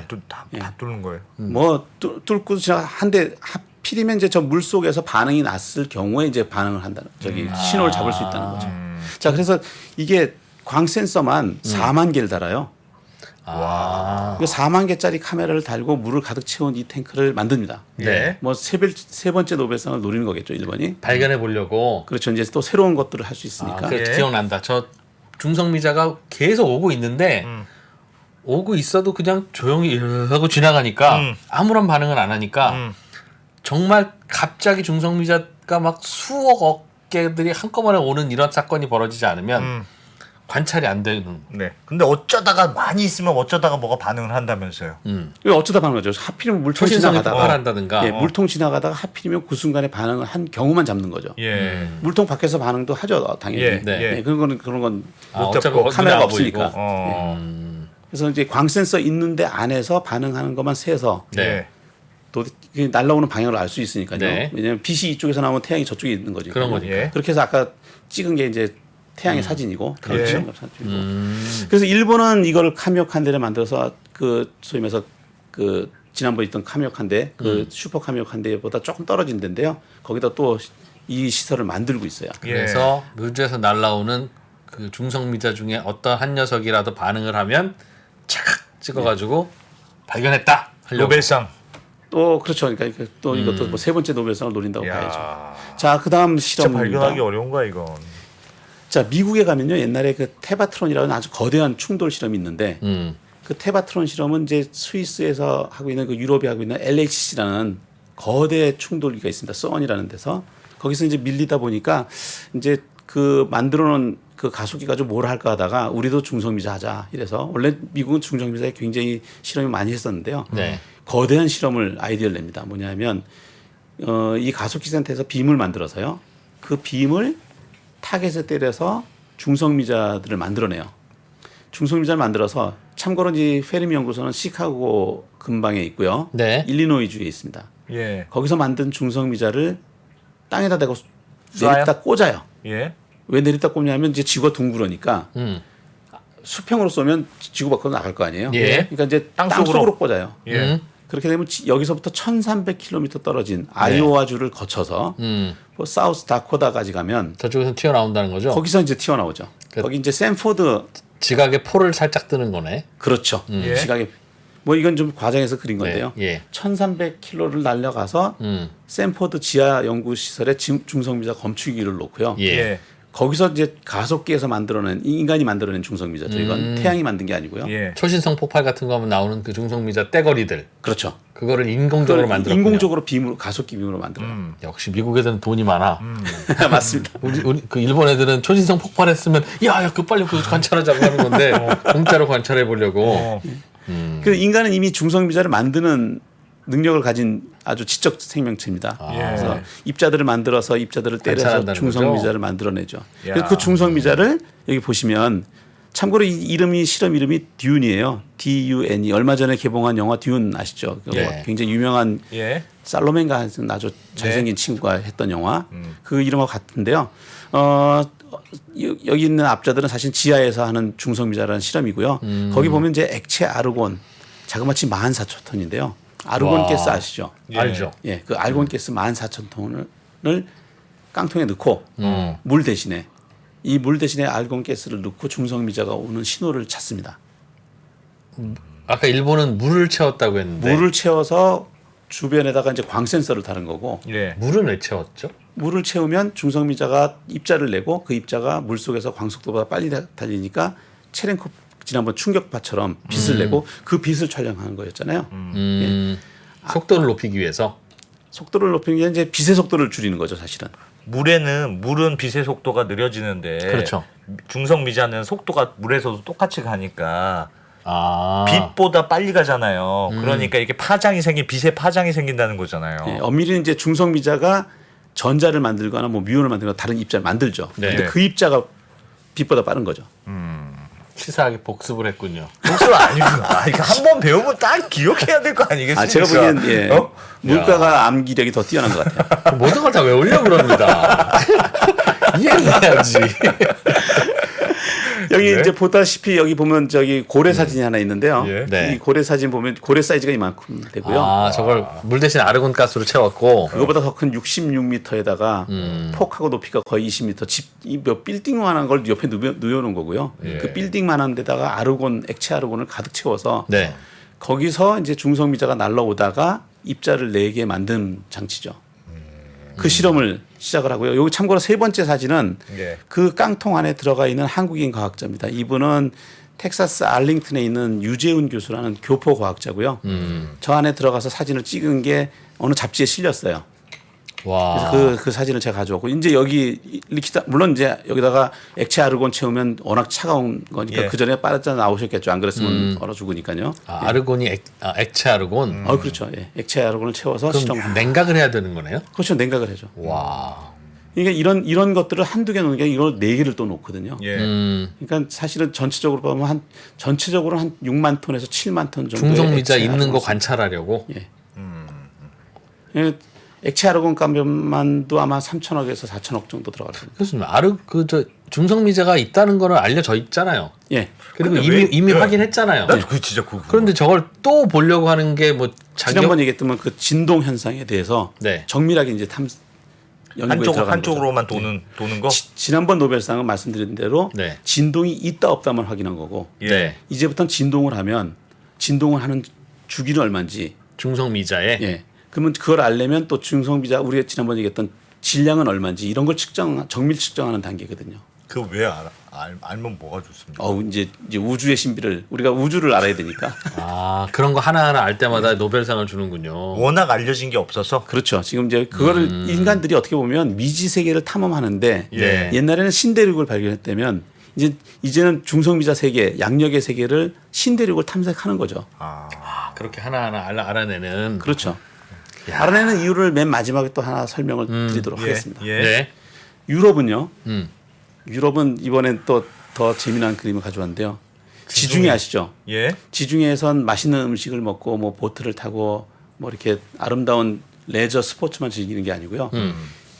S2: 다 뚫는 거예요.
S4: 뭐 뚫고 지나 한데 하필이면 이제 저 물 속에서 반응이 났을 경우에 이제 반응을 한다는 저기 신호를 잡을 수 있다는 거죠. 자 그래서 이게 광 센서만 4만 개를 달아요.
S3: 아.
S4: 4만 개짜리 카메라를 달고 물을 가득 채운 이 탱크를 만듭니다.
S3: 네.
S4: 뭐 세 번째 노벨상을 노리는 거겠죠, 일본이.
S3: 발견해 보려고.
S4: 그렇죠. 이제 또 새로운 것들을 할 수 있으니까.
S3: 그래서
S2: 예.
S3: 기억난다. 저 중성미자가 계속 오고 있는데 오고 있어도 그냥 조용히 하고 지나가니까 아무런 반응을 안 하니까 정말 갑자기 중성미자가 막 수억 개들이 한꺼번에 오는 이런 사건이 벌어지지 않으면 관찰이 안 되는.
S2: 네. 근데 어쩌다가 많이 있으면 어쩌다가 뭐가 반응을 한다면서요.
S4: 왜 어쩌다 반응을 하죠. 하필이면 물통
S3: 초신성이
S4: 지나가다가
S3: 폭발한다든가.
S4: 예, 물통 지나가다가 하필이면 그 순간에 반응을 한 경우만 잡는 거죠.
S2: 예.
S4: 물통 밖에서 반응도 하죠, 당연히.
S2: 예,
S3: 네.
S4: 예, 그런 건
S3: 아,
S2: 못
S3: 어차피
S2: 잡고
S4: 카메라가
S3: 눈에 안
S4: 없으니까.
S3: 보이고.
S4: 그래서 이제 광 센서 있는데 안에서 반응하는 것만 세서
S3: 네.
S4: 또 날아오는 방향을 알 수 있으니까요.
S3: 네.
S4: 왜냐하면 빛이 이쪽에서 나오면 태양이 저쪽에 있는 거죠.
S3: 그런 거니까.
S2: 예.
S4: 그렇게 해서 아까 찍은 게 이제 태양의 사진이고
S2: 예.
S4: 사진이고. 그래서 일본은 이걸 카미오칸데를 만들어서 그 소위 말해서 그 지난번에 있던 카미오칸데 그 슈퍼 카미오칸데보다 조금 떨어진 데인데요. 거기다 또 이 시설을 만들고 있어요.
S3: 그래서 우주에서 날라오는 그 중성미자 중에 어떤 한 녀석이라도 반응을 하면 착 찍어가지고 발견했다 하려고.
S2: 노벨상.
S4: 또 그렇죠. 그러니까 또 이것도 뭐 세 번째 노벨상을 노린다고
S2: 야.
S4: 봐야죠. 자, 그다음
S2: 진짜
S4: 실험입니다.
S2: 발견하기 어려운 거야 이건.
S4: 자, 미국에 가면요. 옛날에 그 테바트론이라는 아주 거대한 충돌 실험이 있는데 그 테바트론 실험은 이제 스위스에서 하고 있는 그 유럽이 하고 있는 LHC라는 거대 충돌기가 있습니다. 선이라는 데서 거기서 이제 밀리다 보니까 이제 그 만들어 놓은 그 가속기 가지고 뭘 할까 하다가 우리도 중성미자 하자 이래서 원래 미국은 중성미자에 굉장히 실험을 많이 했었는데요.
S3: 네.
S4: 거대한 실험을 아이디어를 냅니다. 뭐냐면 이 가속기 센터에서 빔을 만들어서요. 그 빔을 타겟에 때려서 중성미자들을 만들어내요. 중성미자를 만들어서 참고로 이 페르미 연구소는 시카고 근방에 있고요.
S3: 네.
S4: 일리노이주에 있습니다.
S2: 예.
S4: 거기서 만든 중성미자를 땅에다 대고 내리다 꽂아요.
S2: 예.
S4: 왜 내리다 꽂냐면 이제 지구가 둥그러니까 수평으로 쏘면 지구 밖으로 나갈 거 아니에요.
S3: 예.
S4: 그러니까 이제
S2: 땅
S4: 땅속으로 꽂아요.
S2: 예.
S4: 그렇게 되면 여기서부터 1,300km 떨어진 아이오와주를 거쳐서 뭐 사우스 다코다까지 가면
S3: 저쪽에서 튀어나온다는 거죠.
S4: 거기서 이제 튀어나오죠. 거기 이제 샌포드
S3: 지각에 포를 살짝 뜨는 거네.
S4: 그렇죠.
S2: 예.
S4: 시각에 뭐 이건 좀 과장해서 그린 건데요.
S3: 네. 예.
S4: 1,300km를 날려가서 샌포드 지하 연구 시설에 중성미자 검출기를 놓고요.
S3: 예.
S2: 예.
S4: 거기서 이제 가속기에서 만들어낸 인간이 만들어낸 중성미자죠. 이건 태양이 만든 게 아니고요.
S2: 예.
S3: 초신성 폭발 같은 거 하면 나오는 그 중성미자 떼거리들.
S4: 그렇죠.
S3: 그거를 인공적으로 만들었군요.
S4: 인공적으로 빔으로 가속기 빔으로 만들어요.
S3: 역시 미국 애들은 돈이 많아.
S4: 맞습니다.
S3: 우리 그 일본 애들은 초신성 폭발했으면 야야 그 빨리 그 관찰하자고 하는 건데 공짜로 관찰해 보려고.
S4: 그 인간은 이미 중성미자를 만드는 능력을 가진 아주 지적 생명체입니다. 그래서 입자들을 만들어서 입자들을 때려서
S3: 관찰한다는
S4: 중성미자를
S3: 거죠?
S4: 만들어내죠.
S2: 야.
S4: 그래서 그 중성미자를 여기 보시면 참고로 이 실험 이름이 듀운이에요. D-U-N-E. 얼마 전에 개봉한 영화 듀운 아시죠? 그
S3: 예.
S4: 굉장히 유명한
S2: 예.
S4: 살로멘가 하는 아주 잘생긴 친구가 했던 영화. 그 이름하고 같은데요. 여기 있는 앞자들은 사실 지하에서 하는 중성미자라는 실험이고요. 거기 보면 이제 액체 아르곤 자그마치 14,000톤인데요. 아르곤
S3: 와.
S4: 가스 아시죠?
S2: 예.
S3: 알죠.
S4: 예, 그 아르곤 가스 14,000톤을 깡통에 넣고 물 대신에 이 물 대신에 아르곤 가스를 넣고 중성미자가 오는 신호를 찾습니다.
S3: 아까 일본은 물을 채웠다고 했는데
S4: 물을 채워서 주변에다가 이제 광 센서를 다른 거고
S2: 예.
S3: 물은 왜 채웠죠?
S4: 물을 채우면 중성미자가 입자를 내고 그 입자가 물 속에서 광속도보다 빨리 달리니까 체렌컵 지난번 충격파처럼 빛을 내고 그 빛을 촬영하는 거였잖아요.
S3: 속도를 높이기 위해서.
S4: 속도를 높이는 게 이제 빛의 속도를 줄이는 거죠, 사실은.
S2: 물은 빛의 속도가 느려지는데
S3: 그렇죠.
S2: 중성미자는 속도가 물에서도 똑같이 가니까 빛보다 빨리 가잖아요. 그러니까 이게 파장이 빛의 파장이 생긴다는 거잖아요.
S4: 예, 엄밀히 이제 중성미자가 전자를 만들거나 뭐 뮤온을 만들거나 다른 입자를 만들죠.
S3: 네.
S4: 근데 그 입자가 빛보다 빠른 거죠.
S3: 치사하게 복습을 했군요.
S2: 복수 아니구나. 그러니까 한 번 배우면 딱 기억해야 될 거 아니겠습니까?
S4: 제가 보기엔 예,
S2: 어?
S4: 물가가 암기력이 더 뛰어난 것 같아요.
S3: 모든 걸 다 외우려고 그럽니다. 이해를 해야지.
S4: 여기
S2: 네.
S4: 이제 보다시피 여기 보면 저기 고래 사진이 하나 있는데요.
S2: 예.
S3: 네.
S4: 이 고래 사진 보면 고래 사이즈가 이만큼 되고요.
S3: 저걸 물 대신 아르곤 가스로 채웠고.
S4: 그거보다 더 큰 66m에다가 폭하고 높이가 거의 20m 몇 빌딩만한 걸 옆에 누워놓은 거고요. 그 빌딩만한 데다가 액체 아르곤을 가득 채워서
S3: 네.
S4: 거기서 이제 중성미자가 날라오다가 입자를 4개 만든 장치죠. 그 실험을 시작을 하고요. 여기 참고로 세 번째 사진은
S2: 예.
S4: 그 깡통 안에 들어가 있는 한국인 과학자입니다. 이분은 텍사스 알링턴에 있는 유재훈 교수라는 교포 과학자고요. 저 안에 들어가서 사진을 찍은 게 어느 잡지에 실렸어요.
S3: 와.
S4: 그래서 그 사진을 제가 가져왔고 이제 여기 물론 이제 여기다가 액체 아르곤 채우면 워낙 차가운 거니까
S2: 예.
S4: 그 전에 빠져 나오셨겠죠. 안 그랬으면 얼어 죽으니까요.
S3: 아르곤이 액체 아르곤.
S4: 그렇죠. 예. 액체 아르곤을 채워서 실험.
S3: 그럼 냉각을 해야 되는 거네요?
S4: 그렇죠. 냉각을 해죠.
S3: 와.
S4: 그러니까 이런 것들을 한두 개 놓는 게 이걸 4개를 또 놓거든요.
S2: 예.
S4: 그러니까 사실은 전체적으로 보면 전체적으로 한 6만 톤에서 7만 톤 정도
S3: 중성미자 있는 거 관찰하려고.
S4: 예. 액체 아르곤 값만도 아마 3천억에서 4천억 정도 들어갈 겁니다.
S3: 교수님, 중성미자가 있다는 거는 알려져 있잖아요.
S4: 예.
S3: 그리고
S2: 근데
S3: 이미
S2: 왜-
S3: 확인했잖아요.
S2: 나도 그 진짜 그거.
S3: 그런데 저걸 또 보려고 하는 게 뭐
S4: 지난번 얘기했던 그 진동 현상에 대해서
S3: 네.
S4: 정밀하게 이제 연구에 들어가는
S2: 한쪽으로만
S4: 거죠.
S2: 도는 거.
S4: 지난번 노벨상은 말씀드린 대로
S3: 네.
S4: 진동이 있다 없다만 확인한 거고
S2: 예.
S3: 네.
S4: 이제부터는 진동을 하는 주기는 얼마인지
S3: 중성미자에
S4: 예. 그러면 그걸 알려면 또 중성미자 우리가 지난번에 얘기했던 질량은 얼마인지 이런 걸 정밀 측정하는 단계거든요.
S2: 그거 왜 알아? 알면 뭐가 좋습니까?
S4: 이제 우주의 신비를 우리가 우주를 알아야 되니까.
S3: 그런 거 하나하나 알 때마다 노벨상을 주는군요.
S2: 워낙 알려진 게 없어서.
S4: 그렇죠. 지금 이제 그거를 인간들이 어떻게 보면 미지 세계를 탐험하는데
S2: 예.
S4: 옛날에는 신대륙을 발견했다면 이제는 중성미자 세계, 양력의 세계를 신대륙을 탐색하는 거죠.
S3: 그렇게 하나하나 알아내는.
S4: 그렇죠. 알아내는 이유를 맨 마지막에 또 하나 설명을 드리도록 하겠습니다.
S2: 예.
S3: 네.
S4: 유럽은요.
S3: 음.
S4: 유럽은 이번엔 또 더 재미난 그림을 가져왔는데요. 지중해 아시죠?
S2: 예.
S4: 지중해에선 맛있는 음식을 먹고 뭐 보트를 타고 뭐 이렇게 아름다운 레저 스포츠만 즐기는 게 아니고요.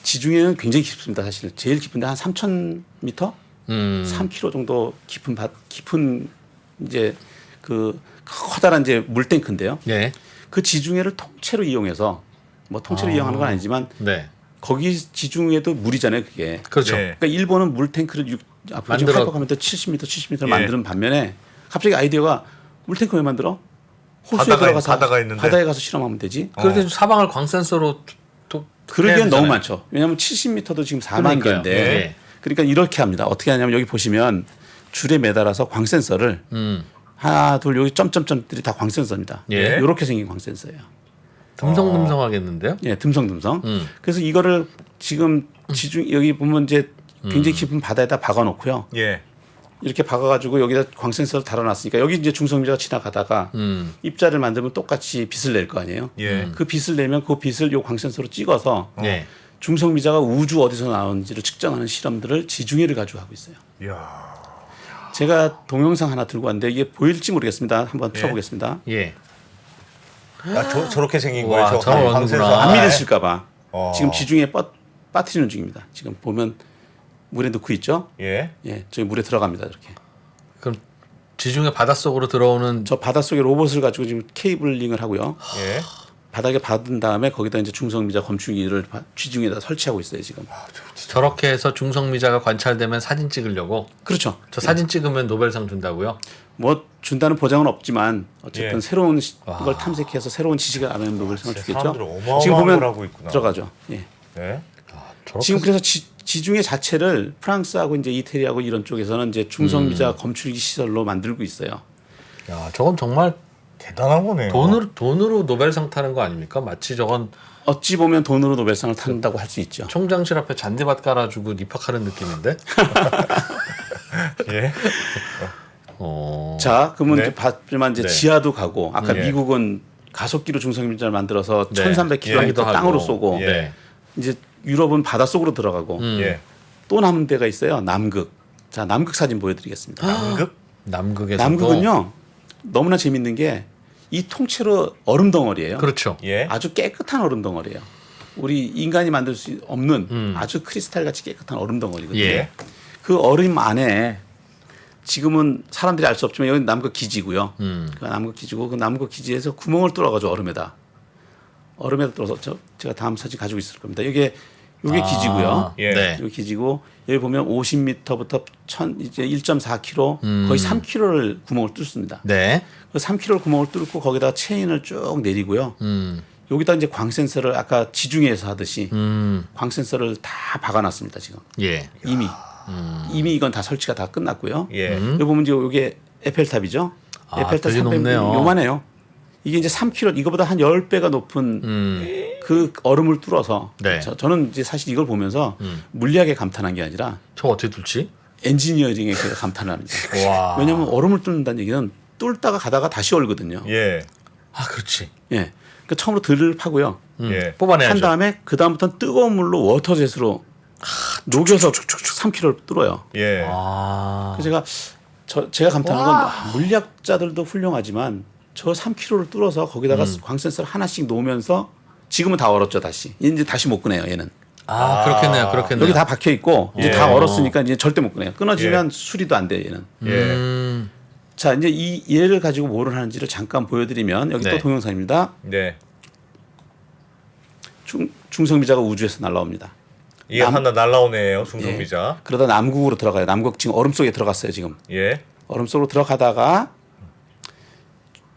S4: 지중해는 굉장히 깊습니다. 사실 제일 깊은데 한 3,000m, 3km 정도 깊은 이제 그 커다란 이제 물탱크인데요.
S3: 네.
S4: 그 지중해를 통째로 이용해서 뭐 통째로 이용하는 건 아니지만
S3: 네.
S4: 거기 지중해도 물이잖아요. 그게.
S3: 그렇죠.
S2: 네.
S4: 그러니까 일본은 물탱크를 앞으로 지금 하면 70m를
S2: 예.
S4: 만드는 반면에 갑자기 아이디어가 물탱크 왜 만들어? 호수에 들어가서
S2: 바다가 있는데.
S4: 바다에 가서 실험하면 되지.
S3: 그런데 사방을 광센서로
S4: 그러기엔 너무 많죠. 왜냐하면 70m도 지금 4만
S3: 그러니까요.
S4: 개인데.
S3: 예.
S4: 그러니까 이렇게 합니다. 어떻게 하냐면 여기 보시면 줄에 매달아서 광센서를 하나, 둘 여기 점점점들이 다 광센서입니다.
S3: 예.
S4: 이렇게 생긴 광센서예요.
S3: 듬성듬성하겠는데요?
S4: 예, 듬성듬성. 그래서 이거를 지금 여기 보면 이제 굉장히 깊은 바다에다 박아놓고요.
S2: 예.
S4: 이렇게 박아가지고 여기다 광센서를 달아놨으니까 여기 이제 중성미자가 지나가다가 입자를 만들면 똑같이 빛을 낼 거 아니에요.
S2: 예.
S4: 그 빛을 내면 그 빛을 요 광센서로 찍어서
S3: 네.
S4: 중성미자가 우주 어디서 나오는지를 측정하는 실험들을 지중해를 가지고 하고 있어요.
S2: 이야.
S4: 제가 동영상 하나 들고 왔는데 이게 보일지 모르겠습니다. 한번 펴보겠습니다.
S3: 예.
S2: 저렇게 생긴
S3: 와,
S2: 거예요.
S3: 저런
S2: 광센서.
S3: 거구나.
S4: 안 믿으실까봐
S2: 어.
S4: 지금 지중해에 빠뜨리는 중입니다. 지금 보면 물에 넣고 있죠.
S2: 예.
S4: 예, 저기 물에 들어갑니다. 이렇게.
S3: 그럼 지중해 바닷속으로 들어오는
S4: 저 바닷속에 로봇을 가지고 지금 케이블링을 하고요.
S2: 예.
S4: 바닥에 받은 다음에 거기다 이제 중성미자 검출기를 지중해에다 설치하고 있어요 지금.
S3: 저렇게 해서 중성미자가 관찰되면 사진 찍으려고.
S4: 그렇죠.
S3: 저 사진 찍으면 노벨상 준다고요?
S4: 뭐 준다는 보장은 없지만 어쨌든
S2: 예.
S4: 새로운 걸 탐색해서 새로운 지식을 알아내는 노벨상을 주겠죠.
S2: 사람들 어마어마한
S4: 지금 보면
S2: 걸 하고 있구나.
S4: 들어가죠. 예.
S2: 예.
S4: 지금 그래서 지중해 자체를 프랑스하고 이제 이태리하고 이런 쪽에서는 이제 중성미자 검출기 시설로 만들고 있어요.
S3: 야, 저건 정말
S2: 대단한 거네요.
S3: 돈으로 노벨상 타는 거 아닙니까? 마치 저건
S4: 어찌 보면 돈으로 노벨상을 탄다고 할 수 있죠.
S3: 총장실 앞에 잔디밭 깔아주고 입학하는 느낌인데?
S2: 예.
S4: 자, 그러면
S2: 네.
S4: 이제 봤지만 이제
S3: 네.
S4: 지하도 가고 아까
S2: 네.
S4: 미국은 가속기로 중성미자를 만들어서
S3: 네.
S4: 1,300km
S3: 하고.
S4: 땅으로 쏘고
S2: 예.
S3: 네.
S4: 이제 유럽은 바닷속으로 들어가고
S2: 예.
S4: 또 남은 데가 있어요. 남극. 자, 남극 사진 보여드리겠습니다.
S2: 남극?
S3: 남극에서
S4: 남극은요 너무나 재밌는 게 이 통째로 얼음 덩어리예요.
S3: 그렇죠.
S2: 예.
S4: 아주 깨끗한 얼음 덩어리예요. 우리 인간이 만들 수 없는 아주 크리스탈 같이 깨끗한 얼음 덩어리거든요.
S3: 예.
S4: 그 얼음 안에 지금은 사람들이 알 수 없지만 여기 남극 기지고요. 그 남극 기지고 그 남극 기지에서 구멍을 뚫어가지고 얼음에다 뚫어서 제가 다음 사진 가지고 있을 겁니다. 이게 기지고요.
S2: 예.
S3: 네.
S4: 여기 기지고 여기 보면 50m부터 이제 1.4km 거의 3km를 구멍을 뚫습니다.
S3: 네.
S4: 그 3km 구멍을 뚫고 거기다 체인을 쭉 내리고요. 여기다 이제 광 센서를 아까 지중해에서 하듯이 광 센서를 다 박아놨습니다. 지금
S3: 예.
S4: 이미 이건 다 설치가 다 끝났고요.
S2: 예.
S4: 여기 보면 이제 이게 에펠탑이죠.
S3: 아,
S4: 에펠탑
S3: 되게
S4: 300m
S3: 높네요.
S4: 요만해요. 이게 이제 3km 이거보다 한 10배가 높은 그 얼음을 뚫어서
S3: 네.
S4: 저는 이제 사실 이걸 보면서 물리학에 감탄한 게 아니라
S3: 저 어떻게 뚫지?
S4: 엔지니어링에 제가 감탄을 합니다.
S3: 와.
S4: 왜냐하면 얼음을 뚫는다는 얘기는 뚫다가 가다가 다시 얼거든요.
S2: 예.
S3: 아, 그렇지.
S4: 예. 그러니까 처음으로 들을 파고요.
S2: 예.
S3: 뽑아내야죠.
S4: 한 다음에 그 다음부터는 뜨거운 물로 워터젯으로 녹여서 3km를 뚫어요.
S2: 예.
S3: 아.
S4: 그래서 제가 감탄한 건 물리학자들도 훌륭하지만 저 3km를 뚫어서 거기다가 광 센서를 하나씩 놓으면서 지금은 다 얼었죠 다시. 이제 다시 못 꺼내요 얘는.
S3: 아, 그렇겠네요. 그렇겠네요.
S4: 여기 다 박혀 있고 이제
S2: 예.
S4: 다 얼었으니까 이제 절대 못 꺼내요. 끊어지면 수리도 안 돼요 얘는.
S2: 예.
S4: 자 이제 이 얘를 가지고 뭐를 하는지를 잠깐 보여드리면 여기
S3: 네.
S4: 또 동영상입니다.
S2: 네.
S4: 중성미자가 우주에서 날라옵니다.
S2: 이게 하나 날라오네요. 중성미자.
S4: 그러다 남극으로 들어가요. 남극 지금 얼음 속에 들어갔어요 지금.
S2: 예.
S4: 얼음 속으로 들어가다가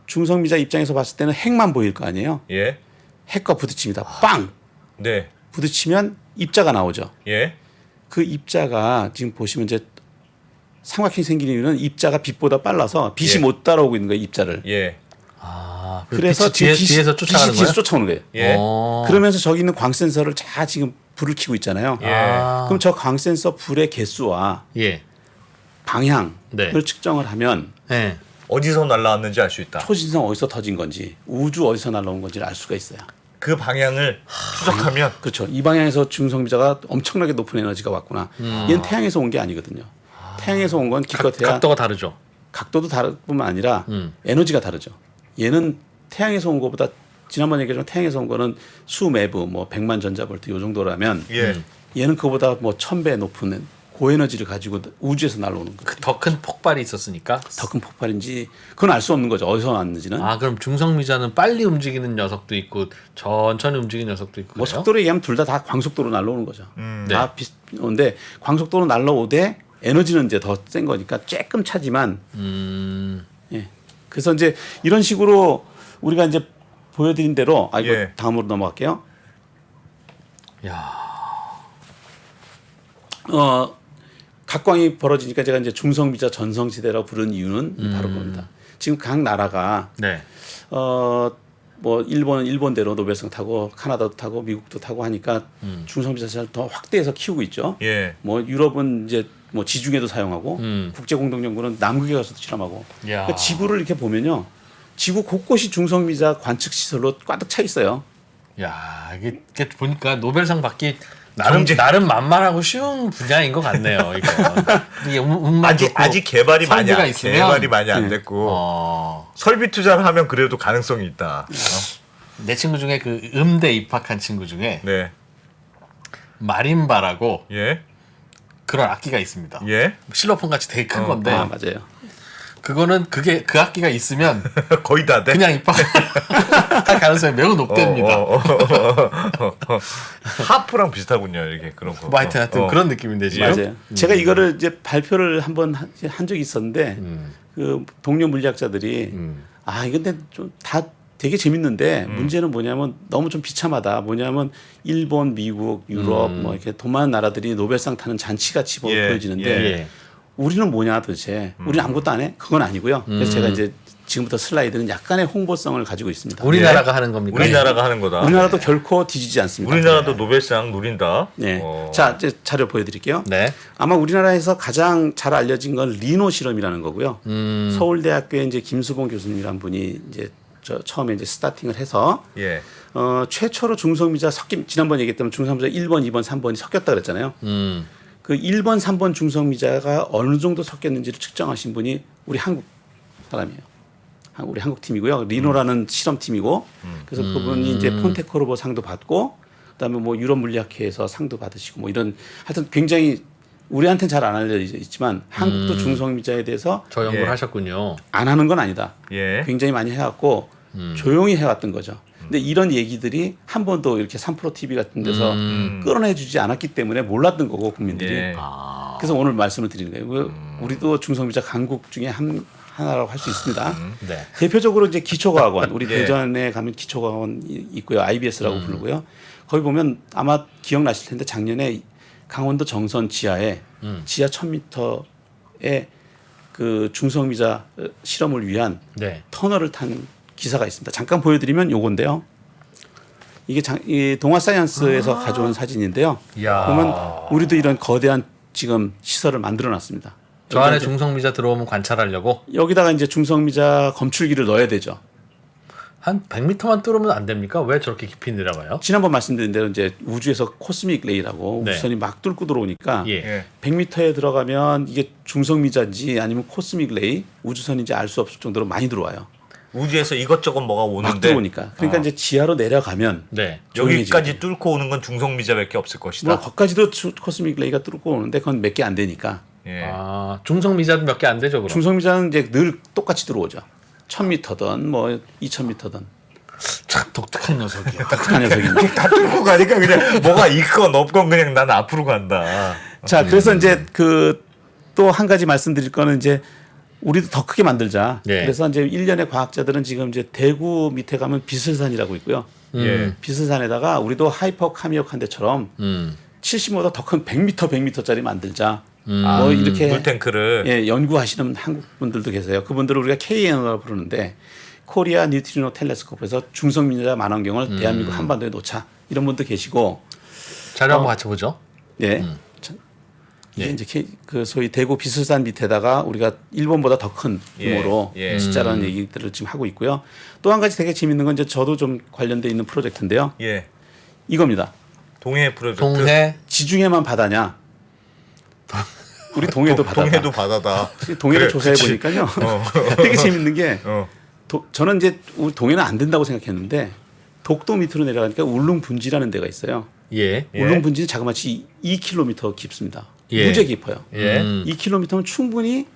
S4: 중성미자 입장에서 봤을 때는 핵만 보일 거 아니에요.
S2: 예.
S4: 핵과 부딪힙니다. 빵
S2: 네.
S4: 부딪히면 입자가 나오죠.
S2: 예.
S4: 그 입자가 지금 보시면 이제 삼각형이 생기는 이유는 입자가 빛보다 빨라서 빛이
S2: 예.
S4: 못 따라오고 있는 거예요 입자를.
S2: 예.
S3: 아,
S4: 그래서
S3: 빛이
S4: 지금
S3: 뒤에서 쫓아가는
S4: 뒤에서
S3: 거예요?
S4: 쫓아오는 거예요.
S2: 예.
S4: 그러면서 저기 있는 광 센서를 다 지금 불을 켜고 있잖아요.
S2: 예.
S4: 그럼 저 광 센서 불의 개수와
S3: 예.
S4: 방향을
S3: 네.
S4: 측정을 하면
S3: 예.
S2: 어디서 날라왔는지 알 수 있다.
S4: 초신성 어디서 터진 건지 우주 어디서 날라온 건지를 알 수가 있어요.
S2: 그 방향을 추적하면
S4: 그렇죠. 이 방향에서 중성미자가 엄청나게 높은 에너지가 왔구나. 얘는 태양에서 온 게 아니거든요. 태양에서 온 건 기껏해야
S3: 각도가 다르죠.
S4: 각도도 다를 뿐만 아니라 에너지가 다르죠. 얘는 태양에서 온 것보다 지난번 얘기했지만 태양에서 온 거는 수메브 뭐 100만 전자볼트 요 정도라면
S2: 예.
S4: 얘는 그거보다 뭐 1000배 높은 고에너지를 가지고 우주에서 날아오는 거예요.
S3: 더 큰 폭발이 있었으니까.
S4: 더 큰 폭발인지 그건 알 수 없는 거죠. 어디서 왔는지는.
S3: 아, 그럼 중성미자는 빨리 움직이는 녀석도 있고 천천히 움직이는 녀석도 있고
S4: 뭐
S3: 그래요?
S4: 속도로 얘기하면 둘 다 광속도로 날아오는 거죠.
S3: 네.
S4: 다 비슷한데 광속도로 날아오되 에너지는 이제 더 센 거니까 조금 차지만 예. 그래서 이제 이런 식으로 우리가 이제 보여드린 대로 이거
S2: 예.
S4: 다음으로 넘어갈게요.
S3: 야.
S4: 각광이 벌어지니까 제가 이제 중성미자 전성시대라고 부른 이유는 바로 그겁니다. 지금 각 나라가
S3: 네.
S4: 뭐 일본은 일본대로 노벨상 타고 카나다도 타고 미국도 타고 하니까 중성미사를 더 확대해서 키우고 있죠.
S2: 예.
S4: 뭐 유럽은 이제 뭐 지중해도 사용하고 국제공동연구는 남극에 가서도 실험하고.
S3: 야.
S4: 그러니까 지구를 이렇게 보면요, 지구 곳곳이 중성미자 관측 시설로 가득 차 있어요.
S3: 야, 이게 보니까 노벨상 받기
S2: 경제.
S3: 나름 만만하고 쉬운 분야인 것 같네요. 이거 이게 운만 좋고
S2: 아직 개발이 많이
S3: 설비가
S2: 안,
S3: 있으면
S2: 개발이 많이 안 됐고 설비 투자를 하면 그래도 가능성이 있다.
S3: 내 친구 중에 그 음대 입학한 친구 중에
S2: 네.
S3: 마림바라고
S2: 예.
S3: 그런 악기가 있습니다.
S2: 예.
S3: 실로폰 같이 되게 큰 건데
S4: 아 맞아요.
S3: 그거는 그 악기가 있으면
S2: 거의 다 돼.
S3: 그냥 입학할 가능성이 매우 높답니다.
S2: 하프랑 비슷하군요. 이렇게 그런 거.
S3: 뭐 하여튼 그런 느낌인데 지금.
S4: 맞아요. 제가 이거를 이제 발표를 한번 한 적이 있었는데 그 동료 물리학자들이 아 이건 근데 좀 다 되게 재밌는데 문제는 뭐냐면 너무 좀 비참하다. 뭐냐면 일본, 미국, 유럽 뭐 이렇게 돈 많은 나라들이 노벨상 타는 잔치같이
S2: 예,
S4: 보여지는데
S3: 예.
S4: 우리는 뭐냐 도대체. 우리는 아무것도 안 해? 그건 아니고요. 그래서 제가 이제 지금부터 슬라이드는 약간의 홍보성을 가지고 있습니다.
S3: 우리나라가 하는 겁니까?
S2: 우리나라가 하는 거다.
S4: 우리나라도 결코 뒤지지 않습니다.
S2: 우리나라도 노벨상 노린다.
S4: 네. 자, 이제 자료 보여드릴게요.
S3: 네.
S4: 아마 우리나라에서 가장 잘 알려진 건 리노 실험이라는 거고요. 서울대학교에 이제 김수봉 교수님이란 분이 이제 처음에 이제 스타팅을 해서
S2: 예.
S4: 최초로 중성미자 지난번 얘기했던 중성미자 1번, 2번, 3번이 섞였다 그랬잖아요. 그 1번, 3번 중성미자가 어느 정도 섞였는지를 측정하신 분이 우리 한국 사람이에요. 우리 한국 팀이고요. 리노라는 실험팀이고 그래서 그분이 이제 폰테코르보 상도 받고 그다음에 뭐 유럽 물리학회에서 상도 받으시고 뭐 이런 하여튼 굉장히 우리한테는 잘 안 알려져 있지만 한국도 중성미자에 대해서
S3: 저 연구를
S2: 예.
S3: 하셨군요.
S4: 안 하는 건 아니다.
S2: 예.
S4: 굉장히 많이 해왔고 조용히 해왔던 거죠. 근데 이런 얘기들이 한 번도 이렇게 3프로 TV 같은 데서 끌어내주지 않았기 때문에 몰랐던 거고 국민들이.
S2: 예.
S4: 그래서 오늘 말씀을 드리는 거예요. 우리도 중성미자 강국 중에 하나라고 할 수 있습니다.
S3: 네.
S4: 대표적으로 이제 기초과학원, 우리
S2: 예.
S4: 대전에 가면 기초과학원 있고요, IBS라고 부르고요. 거기 보면 아마 기억나실 텐데 작년에 강원도 정선 지하에 지하 1,000m의 그 중성미자 실험을 위한
S3: 네.
S4: 터널을 탄 기사가 있습니다. 잠깐 보여드리면 요건데요. 이게 이 동아 사이언스에서 가져온 사진인데요.
S3: 이야.
S4: 보면 우리도 이런 거대한 지금 시설을 만들어놨습니다.
S3: 저 안에 중성미자 들어오면 관찰하려고
S4: 여기다가 이제 중성미자 검출기를 넣어야 되죠.
S3: 한 100m만 뚫으면 안 됩니까? 왜 저렇게 깊이 내려가요?
S4: 지난번 말씀드린 대로 이제 우주에서 코스믹 레이라고
S3: 네.
S4: 우주선이 막 뚫고 들어오니까
S3: 예.
S2: 예.
S4: 100m에 들어가면 이게 중성미자인지 아니면 코스믹 레이 우주선인지 알 수 없을 정도로 많이 들어와요.
S2: 우주에서 이것저것 뭐가
S4: 막
S2: 오는데
S4: 들어오니까. 그러니까 이제 지하로 내려가면
S3: 네.
S2: 여기까지 뚫고 오는 건 중성미자밖에 없을 것이다.
S4: 뭐 거기까지도 코스믹 레이가 뚫고 오는데 그건 몇 개 안 되니까.
S2: 예.
S3: 아, 중성미자도 몇 개 안 되죠, 그럼?
S4: 중성미자는 이제 늘 똑같이 들어오죠. 1,000m든 뭐 2,000m든.
S3: 참 독특한 녀석이야.
S4: 독특한 녀석입니다.
S2: 다 뚫고 가니까 그냥 뭐가 있건 없건 그냥 난 앞으로 간다.
S4: 자, 그래서 이제 그 또 한 가지 말씀드릴 거는 이제 우리도 더 크게 만들자.
S3: 네.
S4: 그래서 이제 일련의 과학자들은 지금 이제 대구 밑에 가면 비슬산이라고 있고요.
S2: 예.
S4: 비슬산에다가 우리도 하이퍼 카미오 칸데처럼 70보다 더 큰 100m, 100m짜리 만들자. 뭐 이렇게
S2: 물탱크를
S4: 예, 연구하시는 한국 분들도 계세요. 그분들을 우리가 KN이라고 부르는데 코리아 뉴트리노 텔레스코프에서 중성미자 만원경을 대한민국 한반도에 놓자. 이런 분도 계시고
S3: 자료 한번 같이 보죠.
S4: 네. 이게 이제 그 소위 대구 비슬산 밑에다가 우리가 일본보다 더 큰 규모로
S2: 예, 예.
S4: 짓자라는 얘기들을 지금 하고 있고요. 또 한 가지 되게 재밌는 건 이제 저도 좀 관련돼 있는 프로젝트인데요.
S2: 예.
S4: 이겁니다.
S2: 동해 프로젝트.
S3: 동해
S4: 지중해만 바다냐? 우리 동해도 바다다.
S2: 동해도 바다다.
S4: 동해를
S2: 그래,
S4: 조사해
S2: 그치.
S4: 보니까요. 되게 재밌는 게
S2: 어.
S4: 저는 이제 우리 동해는 안 된다고 생각했는데 독도 밑으로 내려가니까 울릉분지라는 데가 있어요.
S3: 예.
S2: 예.
S4: 울릉분지는 자그마치 2km 깊습니다.
S3: 예.
S4: 무지 깊어요.
S2: 예.
S4: 2km면 충분히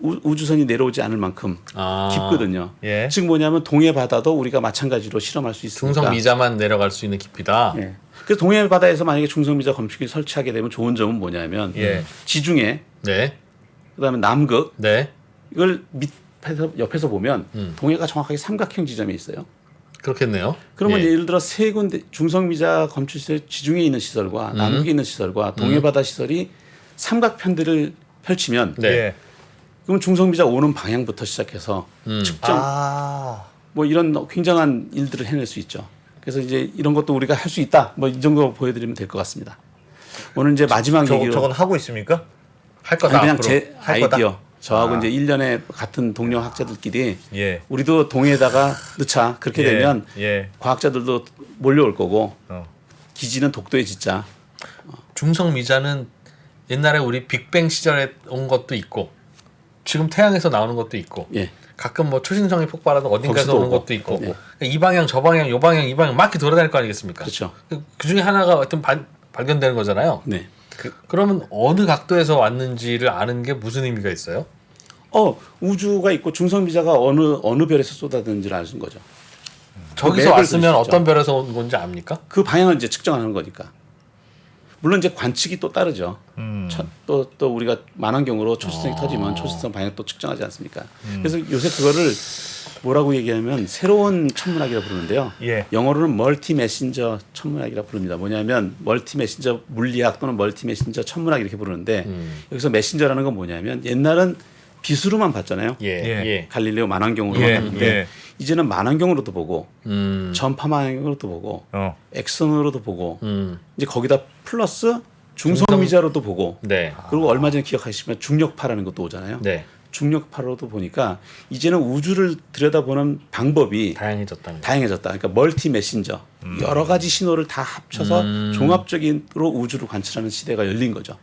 S4: 우주선이 내려오지 않을 만큼
S3: 아.
S4: 깊거든요.
S2: 예.
S4: 즉 뭐냐면 동해 바다도 우리가 마찬가지로 실험할 수 있으니까.
S3: 중성미자만 내려갈 수 있는 깊이다.
S4: 예. 그래서 동해 바다에서 만약에 중성미자 검출기를 설치하게 되면 좋은 점은 뭐냐면
S2: 예.
S4: 지중해,
S3: 네.
S4: 그다음에 남극
S3: 네.
S4: 이걸 옆에서 보면 동해가 정확하게 삼각형 지점에 있어요.
S3: 그렇겠네요.
S4: 그러면
S3: 예.
S4: 예를 들어 세 군데 중성미자 검출 시설 지중해에 있는 시설과 남극에 있는 시설과 동해바다 시설이 삼각편들을 펼치면
S3: 네.
S2: 예.
S4: 그럼 중성미자 오는 방향부터 시작해서 측정
S2: 아.
S4: 뭐 이런 굉장한 일들을 해낼 수 있죠. 그래서 이제 이런 것도 우리가 할 수 있다. 뭐 이 정도 보여드리면 될 것 같습니다. 오늘 이제 마지막 얘기로
S2: 저건 하고 있습니까?
S3: 할
S4: 아니,
S3: 거다.
S4: 그냥
S3: 앞으로.
S4: 제
S2: 할 거다?
S4: 아이디어. 저하고 이제 1년에 같은 동료 학자들끼리
S2: 예.
S4: 우리도 동해에다가 넣자. 그렇게
S2: 예.
S4: 되면
S2: 예.
S4: 과학자들도 몰려올 거고
S2: 어.
S4: 기지는 독도에 짓자.
S3: 중성미자는 옛날에 우리 빅뱅 시절에 온 것도 있고 지금 태양에서 나오는 것도 있고
S4: 예.
S3: 가끔 뭐 초신성이 폭발하는 어딘가에서
S4: 거기서도
S3: 오는
S4: 오고.
S3: 것도 있고
S4: 네.
S3: 이 방향 저 방향 요 방향 이 방향 막 이렇게 돌아다닐 거 아니겠습니까?
S4: 그렇죠.
S3: 그 중에 하나가 어떤 발견되는 거잖아요.
S4: 네.
S3: 그러면 어느 각도에서 왔는지를 아는 게 무슨 의미가 있어요?
S4: 우주가 있고 중성미자가 어느 별에서 쏟아지는지를 알 수 있는 거죠.
S3: 저기서
S4: 맵을
S3: 왔으면
S4: 그릴 수
S3: 어떤 별에서 온 건지 압니까?
S4: 그 방향을 이제 측정하는 거니까. 물론 이제 관측이 또 따르죠. 또 우리가 만원경으로 초시성이 터지면 초시성 방향 또 측정하지 않습니까? 그래서 요새 그거를 뭐라고 얘기하면 새로운 천문학이라고 부르는데요.
S2: 예.
S4: 영어로는 멀티 메신저 천문학이라고 부릅니다. 뭐냐면 멀티 메신저 물리학 또는 멀티 메신저 천문학 이렇게 부르는데 여기서 메신저라는 건 뭐냐면 옛날은 빛으로만 봤잖아요.
S3: 예.
S2: 예.
S3: 예.
S4: 갈릴레오 만환경으로
S2: 예,
S4: 봤는데
S2: 예.
S4: 이제는 만환경으로도 보고 전파 만환경으로도 보고
S2: 어.
S4: 엑선으로도 보고 이제 거기다 플러스 중성미자로도 보고
S3: 네.
S4: 그리고 얼마 전에 기억하시면 중력파라는 것도 오잖아요.
S3: 네.
S4: 중력파로도 보니까 이제는 우주를 들여다보는 방법이
S3: 다양해졌다는 거.
S4: 다양해졌다. 그러니까 멀티 메신저 여러 가지 신호를 다 합쳐서 종합적으로 우주를 관찰하는 시대가 열린 거죠.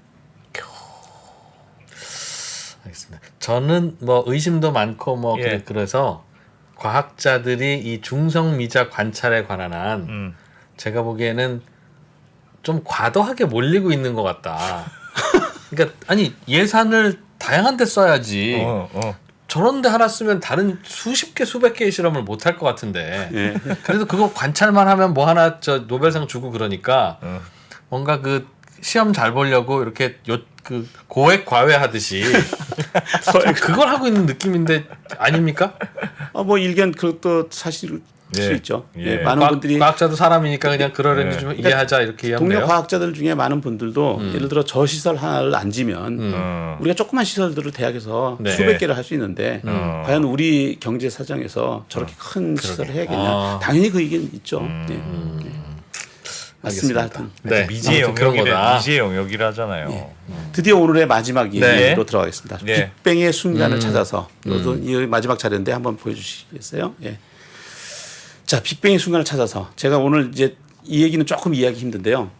S3: 알겠습니다. 저는 뭐 의심도 많고 뭐
S2: 예.
S3: 그래서 과학자들이 이 중성미자 관찰에 관한 한 제가 보기에는 좀 과도하게 몰리고 있는 것 같다. 그러니까 아니 예산을 다양한 데 써야지. 저런 데 하나 쓰면 다른 수십 개 수백 개의 실험을 못 할 것 같은데.
S4: 예.
S3: 그래도 그거 관찰만 하면 뭐 하나 저 노벨상 주고 그러니까 뭔가 그 시험 잘 보려고 이렇게 그 고액 과외하듯이 그걸 하고 있는 느낌인데 아닙니까?
S4: 뭐 일견 그것도 사실
S2: 예.
S4: 수 있죠.
S2: 예.
S4: 많은 분들이
S3: 과학자도 사람이니까 그냥 그러려니 좀 이해하자 이렇게 이해하면
S4: 동료
S3: 돼요.
S4: 과학자들 중에 많은 분들도 예를 들어 저 시설 하나를 앉으면 우리가 조그만 시설들을 대학에서
S3: 네.
S4: 수백 개를 할 수 있는데 과연 우리 경제 사정에서 저렇게 큰 시설을 해야겠냐? 당연히 그 의견 있죠. 네. 맞습니다. 하여튼
S3: 네.
S2: 미지의
S3: 아무튼 그런 거다.
S2: 미지의 영역이라 하잖아요.
S4: 드디어 오늘의 마지막 이야기로
S2: 네.
S4: 들어가겠습니다.
S2: 네.
S4: 빅뱅의 순간을 찾아서 이것도 이 마지막 자료인데 한번 보여주시겠어요? 예. 자, 빅뱅의 순간을 찾아서 제가 오늘 이제 이 얘기는 조금 이해하기 힘든데요.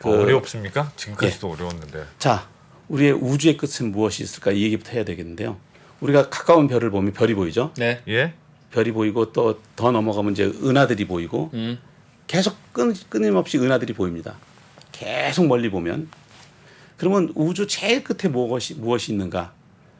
S2: 어렵습니까? 지금까지도 어려웠는데.
S4: 자, 우리의 우주의 끝은 무엇이 있을까 이 얘기부터 해야 되겠는데요. 우리가 가까운 별을 보면 별이 보이죠.
S3: 네.
S2: 예?
S4: 별이 보이고 또 더 넘어가면 이제 은하들이 보이고 계속 끊임없이 은하들이 보입니다. 계속 멀리 보면 그러면 우주 제일 끝에 무엇이 있는가?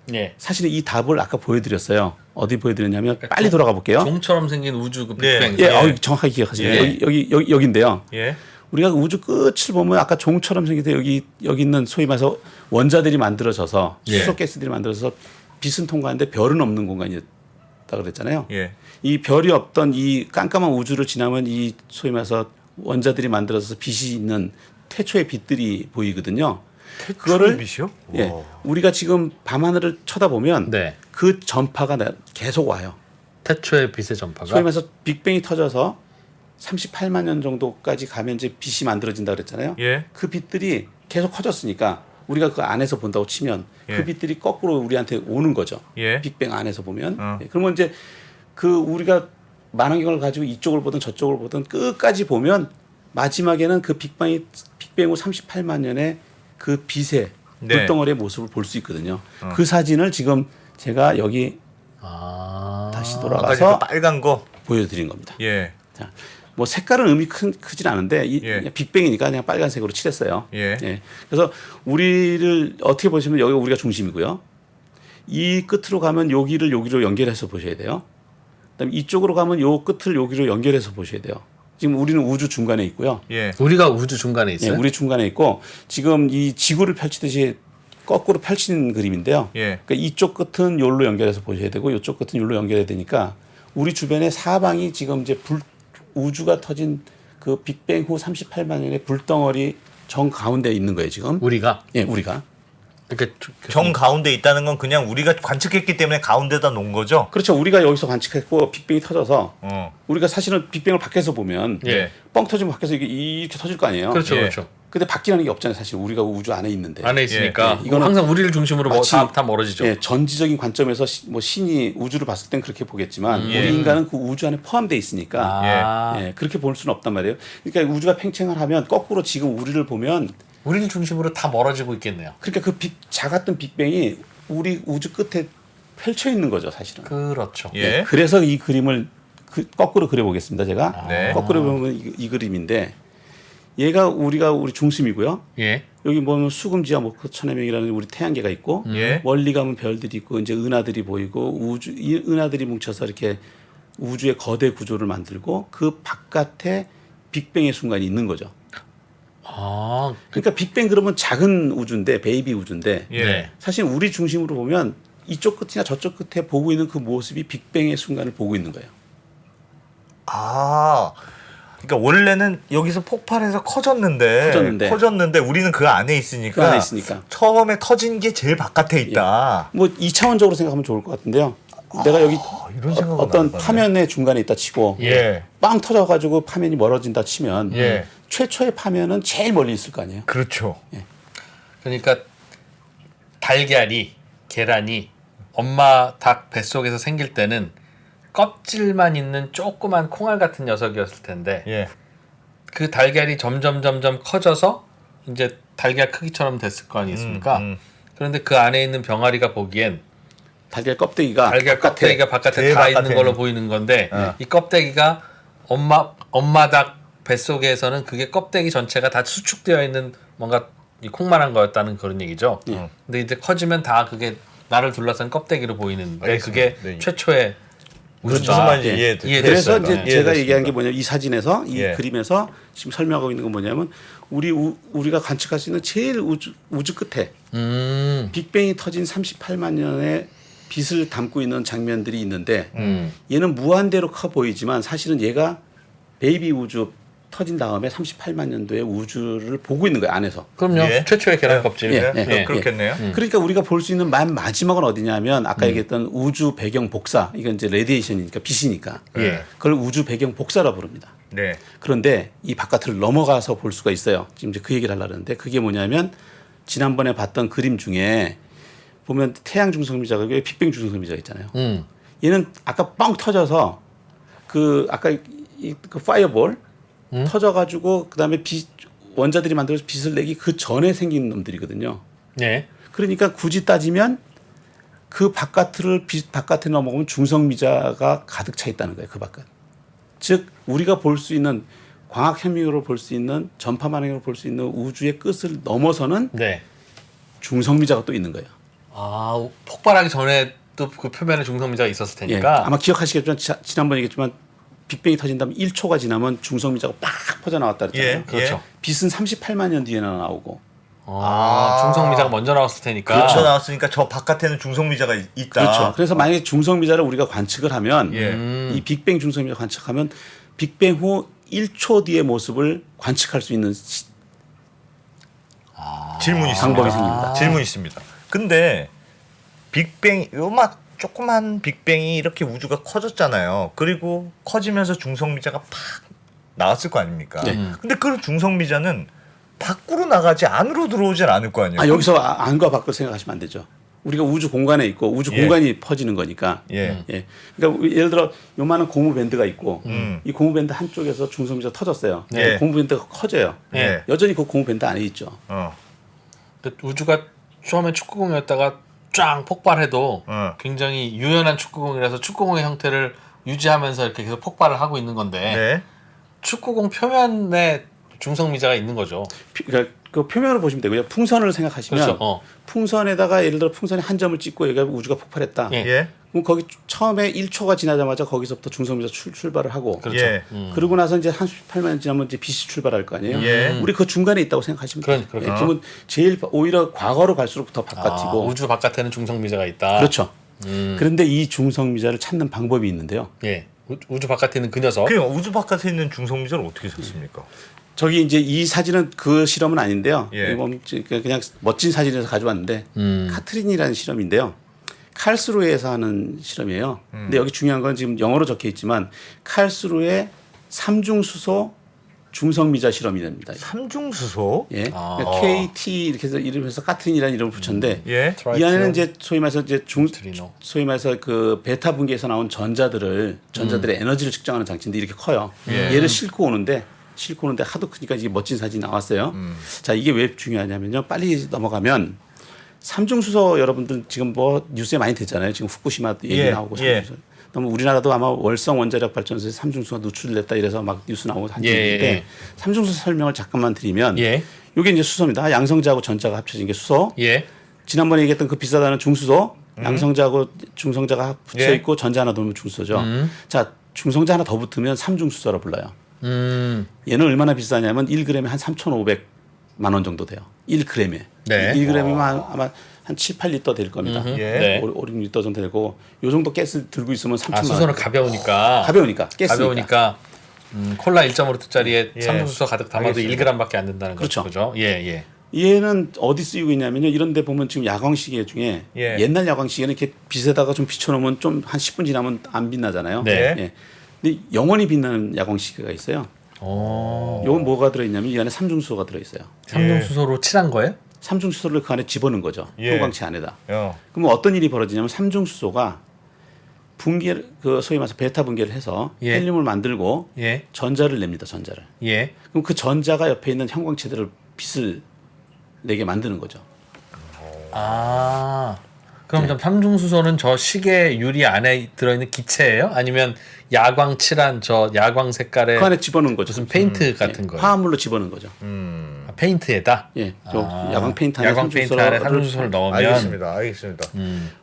S3: 네.
S4: 사실은 이 답을 아까 보여드렸어요. 어디 보여드렸냐면 빨리 돌아가 볼게요.
S3: 종처럼 생긴 우주 그
S2: 네.
S3: 빅뱅.
S4: 예, 정확하게 기억하시네요.
S2: 예.
S4: 여기인데요.
S2: 예?
S4: 우리가 우주 끝을 보면 아까 종처럼 생긴 여기 있는 소위 말해서 원자들이 만들어져서
S3: 예.
S4: 수소가스들이 만들어서 빛은 통과하는데 별은 없는 공간이었다 그랬잖아요.
S2: 예.
S4: 이 별이 없던 이 깜깜한 우주를 지나면 이 소위 말해서 원자들이 만들어서 빛이 있는 태초의 빛들이 보이거든요. 그거를
S2: 빛이요?
S4: 예, 우리가 지금 밤하늘을 쳐다보면
S3: 네.
S4: 그 전파가 계속 와요.
S3: 태초의 빛의 전파가
S4: 소위 말해서 빅뱅이 터져서 38만 년 정도까지 가면 이제 빛이 만들어진다 그랬잖아요.
S2: 예.
S4: 그 빛들이 계속 커졌으니까 우리가 그 안에서 본다고 치면
S2: 예.
S4: 그 빛들이 거꾸로 우리한테 오는 거죠.
S2: 예.
S4: 빅뱅 안에서 보면.
S2: 어.
S4: 예, 그러면 이제 그 우리가 만원경을 가지고 이쪽을 보든 저쪽을 보든 끝까지 보면 마지막에는 그 빅뱅 후 38만 년의 그 빛의
S2: 네.
S4: 불덩어리의 모습을 볼 수 있거든요. 그 사진을 지금 제가 여기 다시
S2: 아까
S4: 돌아가서
S2: 그 빨간 거.
S4: 보여드린 겁니다.
S2: 예.
S4: 자, 뭐 색깔은 의미 크진 않은데
S2: 예.
S4: 그냥 빅뱅이니까 그냥 빨간색으로 칠했어요.
S2: 예.
S4: 그래서 우리를 어떻게 보시면 여기가 우리가 중심이고요. 이 끝으로 가면 여기를 여기로 연결해서 보셔야 돼요. 그다음에 이쪽으로 가면 요 끝을 여기로 연결해서 보셔야 돼요. 지금 우리는 우주 중간에 있고요.
S2: 예.
S3: 우리가 우주 중간에
S4: 예,
S3: 있어요.
S4: 우리 중간에 있고 지금 이 지구를 펼치듯이 거꾸로 펼친 그림인데요.
S2: 예.
S4: 그러니까 이쪽 끝은 요로 연결해서 보셔야 되고 이쪽 끝은 요로 연결해야 되니까 우리 주변에 사방이 지금 이제 우주가 터진 그 빅뱅 후 38만 년의 불덩어리 정 가운데 있는 거예요, 지금.
S3: 우리가
S4: 예, 우리가.
S3: 그러니까
S2: 정 가운데 있다는 건 그냥 우리가 관측했기 때문에 가운데다 놓은 거죠?
S4: 그렇죠. 우리가 여기서 관측했고 빅뱅이 터져서
S2: 어.
S4: 우리가 사실은 빅뱅을 밖에서 보면
S2: 예.
S4: 뻥 터지면 밖에서 이렇게 터질 거 아니에요.
S3: 그렇죠,
S2: 예.
S3: 그렇죠.
S4: 근데 밖이라는 게 없잖아요. 사실 우리가 우주 안에 있는데.
S3: 안에 있으니까
S4: 예. 이거는
S3: 항상 우리를 중심으로
S4: 마치-
S3: 다 멀어지죠.
S4: 예, 전지적인 관점에서 뭐 신이 우주를 봤을 땐 그렇게 보겠지만
S2: 예.
S4: 우리 인간은 그 우주 안에 포함되어 있으니까
S3: 아,
S4: 예, 그렇게 볼 수는 없단 말이에요. 그러니까 우주가 팽창을 하면 거꾸로 지금 우리를 보면
S3: 우리를 중심으로 다 멀어지고 있겠네요.
S4: 그러니까 그 작았던 빅뱅이 우리 우주 끝에 펼쳐 있는 거죠, 사실은.
S3: 그렇죠.
S2: 예.
S4: 그래서 이 그림을 거꾸로 그려보겠습니다, 제가.
S2: 네.
S4: 거꾸로 보면 이 그림인데 얘가 우리 중심이고요.
S3: 예.
S4: 여기 보면 수금지와 목표 천의 명이라는 우리 태양계가 있고
S2: 예.
S4: 멀리 가면 별들이 있고 이제 은하들이 보이고 이 은하들이 뭉쳐서 이렇게 우주의 거대 구조를 만들고 그 바깥에 빅뱅의 순간이 있는 거죠.
S3: 아,
S4: 그러니까 빅뱅 그러면 작은 우주인데 베이비 우주인데
S2: 예.
S3: 네.
S4: 사실 우리 중심으로 보면 이쪽 끝이나 저쪽 끝에 보고 있는 그 모습이 빅뱅의 순간을 보고 있는 거예요.
S2: 아, 그러니까 원래는 여기서 폭발해서 커졌는데 우리는 그 안에 있으니까,
S4: 그 안에 있으니까.
S2: 처음에 터진 게 제일 바깥에 있다.
S4: 뭐 2차원적으로 생각하면 좋을 것 같은데요. 내가 여기
S2: 이런 생각은
S4: 어떤
S2: 안 해봤네.
S4: 파면의 중간에 있다 치고
S2: 예.
S4: 빵 터져가지고 파면이 멀어진다 치면
S2: 예.
S4: 최초의 파면은 제일 멀리 있을 거 아니에요.
S2: 그렇죠.
S3: 그러니까 달걀이 계란이 엄마 닭 뱃속에서 생길 때는 껍질만 있는 조그만 콩알 같은 녀석이었을 텐데
S2: 예.
S3: 그 달걀이 점점 커져서 이제 달걀 크기처럼 됐을 거 아니겠습니까? 그런데 그 안에 있는 병아리가 보기엔
S4: 달걀 껍데기가
S3: 껍데기가 바깥에
S2: 제일
S3: 다 있는
S2: 바깥에
S3: 걸로
S2: 있는.
S3: 보이는 건데
S2: 어.
S3: 이 껍데기가 엄마 닭 뱃속에서는 그게 껍데기 전체가 다 수축되어 있는 뭔가 이 콩만한 거였다는 그런 얘기죠. 근데 이제 커지면 다 그게 나를 둘러싼 껍데기로 보이는데
S2: 알겠습니다.
S3: 그게
S2: 네.
S3: 최초의
S2: 무슨
S3: 우주다.
S2: 말인지
S3: 이해됐어요.
S4: 그래서 이제
S2: 이해됐습니다.
S4: 제가 얘기한 게 뭐냐면 이 사진에서 이
S2: 예.
S4: 그림에서 지금 설명하고 있는 건 뭐냐면 우리가 관측할 수 있는 제일 우주 끝에 빅뱅이 터진 38만 년의 빛을 담고 있는 장면들이 있는데 얘는 무한대로 커 보이지만 사실은 얘가 베이비 우주 터진 다음에 38만 년도의 우주를 보고 있는 거예요 안에서.
S3: 그럼요.
S2: 예.
S3: 최초의 계란 껍질.
S4: 예.
S3: 예.
S2: 그렇겠네요.
S4: 그러니까 우리가 볼 수 있는 맨 마지막은 어디냐면 아까 얘기했던 우주 배경 복사 이건 이제 레디에이션이니까 빛이니까
S3: 예.
S4: 그걸 우주 배경 복사라 부릅니다.
S2: 네.
S4: 그런데 이 바깥을 넘어가서 볼 수가 있어요. 지금 이제 그 얘기를 하려고 하는데 그게 뭐냐면 지난번에 봤던 그림 중에 보면 태양 중성미자가 빅뱅 중성미자 있잖아요. 얘는 아까 뻥 터져서 그 아까 그 파이어볼 터져가지고 그다음에 원자들이 만들어서 빛을 내기 그 전에 생긴 놈들이거든요.
S3: 예.
S4: 그러니까 굳이 따지면 그 빛 바깥에 넘어가면 중성미자가 가득 차 있다는 거예요. 그 바깥. 즉 우리가 볼 수 있는 광학 현미경으로 볼 수 있는 전파 만행으로 볼 수 있는 우주의 끝을 넘어서는
S3: 네.
S4: 중성미자가 또 있는 거예요.
S3: 아 폭발하기 전에 또 그 표면에 중성미자가 있었을
S4: 예,
S3: 테니까.
S4: 아마 기억하시겠지만 지난번에 얘기했지만 빅뱅이 터진 다음에 1초가 지나면 중성미자가 빡 퍼져 나왔다 그랬잖아요.
S2: 예.
S3: 그렇죠.
S4: 빛은 38만 년 뒤에 나오고
S3: 중성미자가 먼저 나왔을 테니까.
S2: 그렇죠. 나왔으니까 저 바깥에는 중성미자가 있다.
S4: 그렇죠. 그래서 만약에 중성미자를 우리가 관측을 하면
S2: 예.
S4: 이 빅뱅 중성미자 관측하면 빅뱅 후 1초 뒤의 모습을 관측할 수 있는
S2: 질문이 있습니다.
S4: 방법이 생깁니다.
S2: 질문 있습니다. 근데 빅뱅 요막 조그만 빅뱅이 이렇게 우주가 커졌잖아요. 그리고 커지면서 중성미자가 팍 나왔을 거 아닙니까?
S4: 네.
S2: 근데 그 중성미자는 밖으로 나가지 안으로 들어오진 않을 거 아니에요.
S4: 여기서 안과 밖을 생각하시면 안 되죠. 우리가 우주 공간에 있고 우주
S2: 예.
S4: 공간이 퍼지는 거니까.
S2: 예.
S4: 그러니까 예를 들어 요만한 고무 밴드가 있고
S2: 음.
S4: 이 고무 밴드 한쪽에서 중성미자 터졌어요.
S2: 예.
S4: 고무 밴드가 커져요.
S2: 예.
S4: 여전히 그 고무 밴드 안에 있죠.
S3: 그 우주가 처음에 축구공이었다가 쫙 폭발해도 굉장히 유연한 축구공이라서 축구공의 형태를 유지하면서 이렇게 계속 폭발을 하고 있는 건데
S2: 네.
S3: 축구공 표면에 중성미자가 있는 거죠.
S4: 그러니까 그 표면을 보시면 되고요. 풍선을 생각하시면
S3: 그렇죠.
S4: 풍선에다가 예를 들어 풍선에 한 점을 찍고 여기가 우주가 폭발했다.
S3: 예.
S2: 예.
S4: 그럼 거기 처음에 1초가 지나자마자 거기서부터 중성미자 출발을 하고
S3: 그렇죠.
S2: 예.
S4: 그러고 나서 이제 38만 년 지나면 이제 빛이 출발할 거 아니에요.
S2: 예.
S4: 우리 그 중간에 있다고 생각하시면 돼요.
S3: 그러니까.
S4: 그러면 제일 오히려 과거로 갈수록 더 바깥이고.
S3: 우주 바깥에는 중성미자가 있다.
S4: 그렇죠. 그런데 이 중성미자를 찾는 방법이 있는데요.
S3: 예. 우주 바깥에 있는 그 녀석.
S2: 그 우주 바깥에 있는 중성미자를 어떻게 찾습니까?
S4: 저기 이제 이 사진은 그 실험은 아닌데요.
S2: 예.
S4: 이건 그냥 멋진 사진에서 가져왔는데 카트린이라는 실험인데요. 칼스루에서 하는 실험이에요. 근데 여기 중요한 건 지금 영어로 적혀 있지만 칼스루의 삼중수소 중성미자 실험이 됩니다.
S2: 삼중수소.
S4: 예. 그러니까 KT 이렇게 해서 이름에서 카트린이라는 이름을 붙였는데
S2: 예.
S4: 이 안에는 이제 소위 말해서 이제
S3: 트리노.
S4: 소위 말해서 그 베타 분계에서 나온 전자들의 에너지를 측정하는 장치인데 이렇게 커요. 얘를 싣고 오는데 하도 크니까 이게 멋진 사진이 나왔어요. 자, 이게 왜 중요하냐면요. 빨리 넘어가면 삼중수소 여러분들 지금 뭐 뉴스에 많이 됐잖아요. 지금 후쿠시마 얘기
S2: 예,
S4: 나오고
S2: 예.
S4: 삼중수소. 너무 우리나라도 아마 월성 원자력 발전소에 삼중수소가 누출됐다 이래서 막 뉴스 나오고 한지인데
S3: 예.
S4: 삼중수소 설명을 잠깐만 드리면
S3: 예.
S4: 이게 이제 수소입니다. 양성자하고 전자가 합쳐진 게 수소.
S3: 예.
S4: 지난번에 얘기했던 그 비싸다는 중수소. 양성자하고 중성자가 붙어
S2: 예.
S4: 있고 전자 하나 더 넣으면 중수소죠. 자, 중성자 하나 더 붙으면 삼중수소라 불러요. 얘는 얼마나 비싸냐면 1g에 한 3,500만 원 정도 돼요. 1g에.
S3: 네.
S4: 1g이면 아마 한 7, 8리터 될 겁니다.
S2: 예.
S3: 네.
S4: 5, 6리터 정도 되고 요 정도 가스 들고 있으면 3,000만 원.
S3: 수소는 가벼우니까.
S4: 가벼우니까 가스니까.
S3: 가벼우니까 콜라 1.5리터짜리에
S2: 예.
S3: 삼중수소 가득 담아도
S2: 알겠습니다.
S3: 1g밖에 안 된다는
S4: 그렇죠.
S3: 거죠. 예, 예.
S4: 얘는 어디 쓰이고 있냐면요. 이런 데 보면 지금 야광 시계 중에
S2: 예.
S4: 옛날 야광 시계는 이렇게 빛에다가 좀 비춰놓으면 좀 한 10분 지나면 안 빛나잖아요.
S3: 네.
S4: 예. 근데 영원히 빛나는 야광 시계가 있어요. 요건 뭐가 들어있냐면 이 안에 삼중수소가 들어있어요.
S3: 삼중수소로 칠한 거예요?
S4: 삼중수소를 그 안에 집어넣은 거죠.
S2: 예.
S4: 형광치 안에다.
S2: 어.
S4: 그러면 어떤 일이 벌어지냐면 삼중수소가 분계 그 소위 말해서 베타 분계를 해서
S3: 예.
S4: 헬륨을 만들고
S3: 예,
S4: 전자를 냅니다. 전자를.
S3: 예.
S4: 그럼 그 전자가 옆에 있는 형광체들을 빛을 내게 만드는 거죠.
S3: 아, 그럼 좀 삼중수소는 저 시계 유리 안에 들어있는 기체예요? 아니면 야광 칠한 저 야광 색깔의
S4: 그 안에 집어넣은 거죠.
S3: 무슨 페인트 같은 거예요?
S4: 화합물로 집어넣은 거죠.
S3: 아, 페인트에다?
S4: 예, 저 야광 페인트 안에
S3: 야광 페인트 안에 삼중수소를 넣으면
S2: 알겠습니다.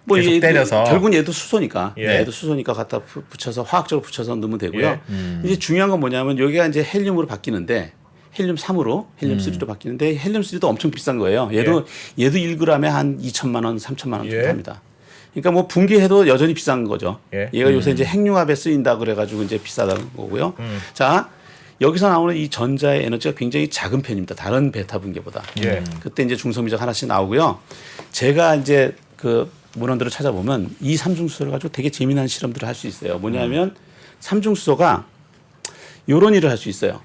S4: 뭐
S3: 계속 때려서.
S4: 결국은 얘도 수소니까.
S2: 예.
S4: 얘도 수소니까 갖다 붙여서 화학적으로 붙여서 넣으면 되고요.
S2: 예.
S4: 이제 중요한 건 뭐냐면 여기가 이제 헬륨으로 바뀌는데 헬륨 3으로 헬륨 3로 바뀌는데 헬륨 3도 엄청 비싼 거예요. 얘도 1g에 한 2천만 원, 3천만 원 정도
S2: 예.
S4: 합니다. 그러니까 뭐 분기해도 여전히 비싼 거죠.
S2: 예.
S4: 얘가 요새 이제 핵융합에 쓰인다 그래가지고 이제 비싸다는 거고요. 자, 여기서 나오는 이 전자의 에너지가 굉장히 작은 편입니다. 다른 베타 분계보다.
S2: 예.
S4: 그때 이제 중성미자가 하나씩 나오고요. 제가 이제 그 문헌들을 찾아보면 이 삼중수소를 가지고 되게 재미난 실험들을 할 수 있어요. 뭐냐면 삼중수소가 요런 일을 할 수 있어요.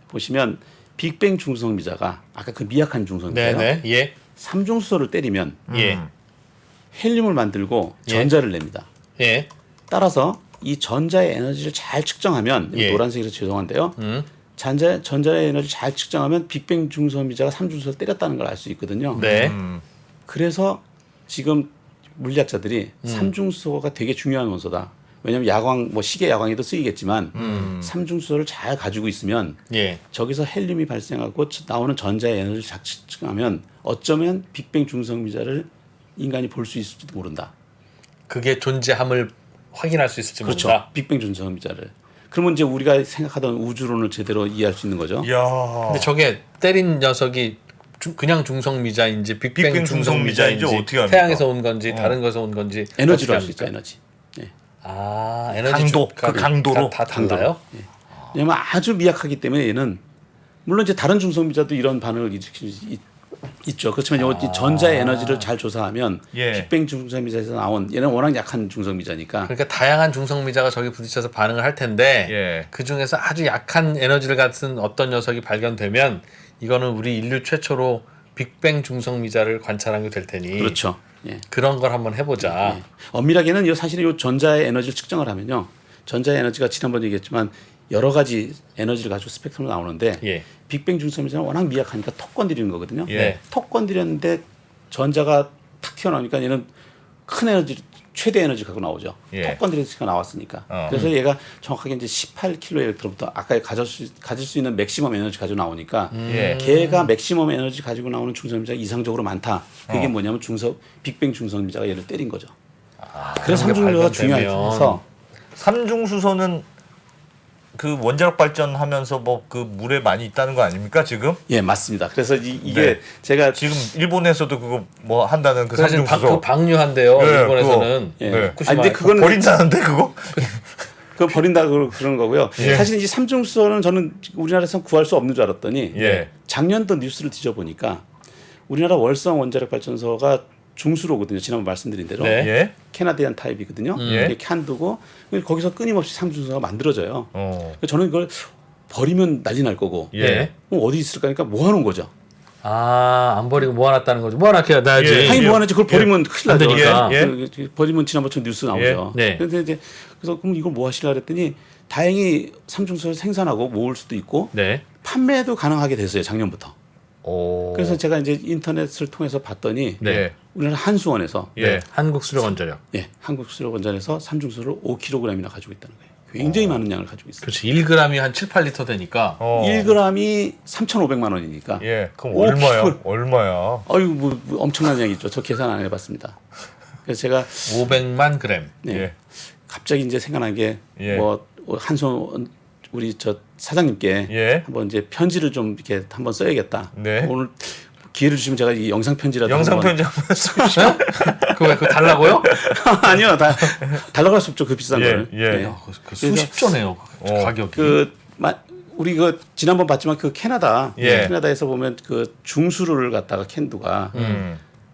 S4: 보시면 빅뱅 중성미자가 아까 그 미약한 중성미자요.
S3: 네네, 예,
S4: 삼중수소를 때리면
S3: 예,
S4: 헬륨을 만들고
S3: 예.
S4: 전자를 냅니다.
S3: 예.
S4: 따라서 이 전자의 에너지를 잘 측정하면
S3: 예.
S4: 노란색이라서 죄송한데요. 전자의 에너지 잘 측정하면 빅뱅 중성미자가 삼중수소를 때렸다는 걸 알 수 있거든요.
S3: 네.
S4: 그래서 지금 물리학자들이 삼중수소가 되게 중요한 원소다. 왜냐하면 야광, 뭐 시계 야광에도 쓰이겠지만 삼중수소를 잘 가지고 있으면
S3: 예.
S4: 저기서 헬륨이 발생하고 나오는 전자의 에너지를 잘 측정하면 어쩌면 빅뱅 중성미자를 인간이 볼 수 있을지도 모른다.
S3: 그게 존재함을 확인할 수 있을지
S4: 그렇죠.
S3: 모른다.
S4: 빅뱅 중성미자를. 그러면 이제 우리가 생각하던 우주론을 제대로 이해할 수 있는 거죠.
S2: 이야.
S3: 근데 저게 때린 녀석이 그냥 중성미자인지 빅뱅,
S2: 빅뱅 중성미자인지
S3: 중성미자인지
S2: 어떻게 합니까?
S3: 태양에서 온 건지 다른 것에서 온 건지
S4: 에너지로
S3: 어떻게
S4: 할 수 있죠.
S3: 합니까?
S4: 에너지.
S3: 아, 에너지
S2: 강도,
S3: 주가
S2: 그 강도로?
S3: 다 달라요?
S4: 왜냐면 아주 미약하기 때문에 얘는 물론 이제 다른 중성미자도 이런 반응을 있죠. 그렇지만 이 전자의 에너지를 잘 조사하면
S2: 예.
S4: 빅뱅 중성미자에서 나온 얘는 워낙 약한 중성미자니까
S3: 그러니까 다양한 중성미자가 저기 부딪혀서 반응을 할 텐데
S2: 예.
S3: 그 중에서 아주 약한 에너지를 갖은 어떤 녀석이 발견되면 이거는 우리 인류 최초로 빅뱅 중성미자를 관찰한 게 될 테니
S4: 그렇죠. 예.
S3: 그런 걸 한번 해보자.
S4: 예. 엄밀하게는 사실은 이 전자의 에너지를 측정을 하면요. 전자의 에너지가 지난번 얘기했지만 여러 가지 에너지를 가지고 스펙트럼으로 나오는데
S3: 예.
S4: 빅뱅 중성미자는 워낙 미약하니까 턱 건드리는 거거든요.
S3: 예.
S4: 턱 건드렸는데 전자가 탁 튀어나오니까 얘는 큰 에너지, 최대 에너지 갖고 나오죠.
S2: 예.
S4: 턱 건드리니까 나왔으니까. 그래서 얘가 정확하게 이제 18kilo 일렉트론부터 아까 가질 수 있는 맥시멈 에너지 가지고 나오니까
S2: 예.
S4: 걔가 맥시멈 에너지 가지고 나오는 중성미자가 이상적으로 많다. 그게 뭐냐면 빅뱅 중성미자가 얘를 때린 거죠. 그래서
S3: 그런 게
S4: 삼중수소가
S3: 발견되면
S4: 중요해서
S2: 삼중수소는 그 원자력 발전하면서 뭐 그 물에 많이 있다는 거 아닙니까 지금?
S4: 예 맞습니다. 그래서 이게
S2: 네.
S4: 제가
S2: 지금 일본에서도 그거 뭐 한다는 그
S3: 사실
S2: 삼중수소.
S3: 그 방류한대요.
S2: 네,
S3: 일본에서는.
S4: 예.
S2: 네.
S4: 아니,
S3: 후쿠시마
S4: 근데 그거는
S2: 버린다는데 그거?
S4: 그거 버린다 그런 거고요.
S2: 예.
S4: 사실 이 삼중수소는 저는 우리나라에서 구할 수 없는 줄 알았더니
S2: 예.
S4: 작년도 뉴스를 뒤져보니까 우리나라 월성 원자력 발전소가 중수로거든요. 지난번 말씀드린 대로
S3: 네.
S2: 예.
S4: 캐나디안 타입이거든요.
S2: 예.
S4: 이게 캔두고 거기서 끊임없이 삼중수소가 만들어져요. 그러니까 저는 이걸 버리면 난리 날 거고
S2: 예.
S4: 그럼 어디 있을까 하니까 모아놓은 거죠.
S3: 아, 안 버리고 모아놨다는 거죠. 모아놨게 놔야지.
S2: 예.
S4: 당연히 모아놨지. 그걸 버리면 큰일
S3: 안
S4: 나죠.
S3: 되니까.
S2: 예.
S4: 버리면 지난번처럼 뉴스 나오죠.
S3: 예. 네.
S4: 그런데 이제 그래서 그럼 이걸 뭐 하시려 그랬더니 다행히 삼중수소를 생산하고 모을 수도 있고
S3: 네.
S4: 판매도 가능하게 됐어요. 작년부터.
S2: 오.
S4: 그래서 제가 이제 인터넷을 통해서 봤더니
S3: 네.
S4: 우리나라 한수원에서
S2: 예.
S3: 한국수력원자력.
S4: 한국수력원자에서 삼중수소를 5kg이나 가지고 있다는 거예요. 굉장히 많은 양을 가지고 있어요.
S3: 그렇지. 1g이 한 7, 8리터 되니까.
S4: 1g이 3,500만 원이니까.
S2: 예. 그럼
S4: 5kg.
S2: 얼마야? 얼마야?
S4: 아유 뭐 엄청난 양이죠. 저 계산 안 해봤습니다. 그래서 제가
S3: 500만 그램.
S4: 네,
S2: 예.
S4: 갑자기 이제 생각난 게
S2: 예.
S4: 뭐 한수원 우리 저 사장님께
S2: 예.
S4: 한번 이제 편지를 좀 이렇게 한번 써야겠다.
S2: 네.
S4: 오늘 기회를 주시면 제가 이 영상 편지라도
S2: 영상
S4: 한번-
S2: 편지 한번 쓰십시오.
S3: 그거 달라고요?
S4: 아니요, 달라고 할 수 없죠. 그 비싼
S2: 예,
S4: 걸.
S2: 예.
S3: 야, 그 수십 조네요. 가격이.
S4: 우리 그 지난번 봤지만 그
S2: 예.
S4: 캐나다에서 보면 그 중수를 갖다가 캔두가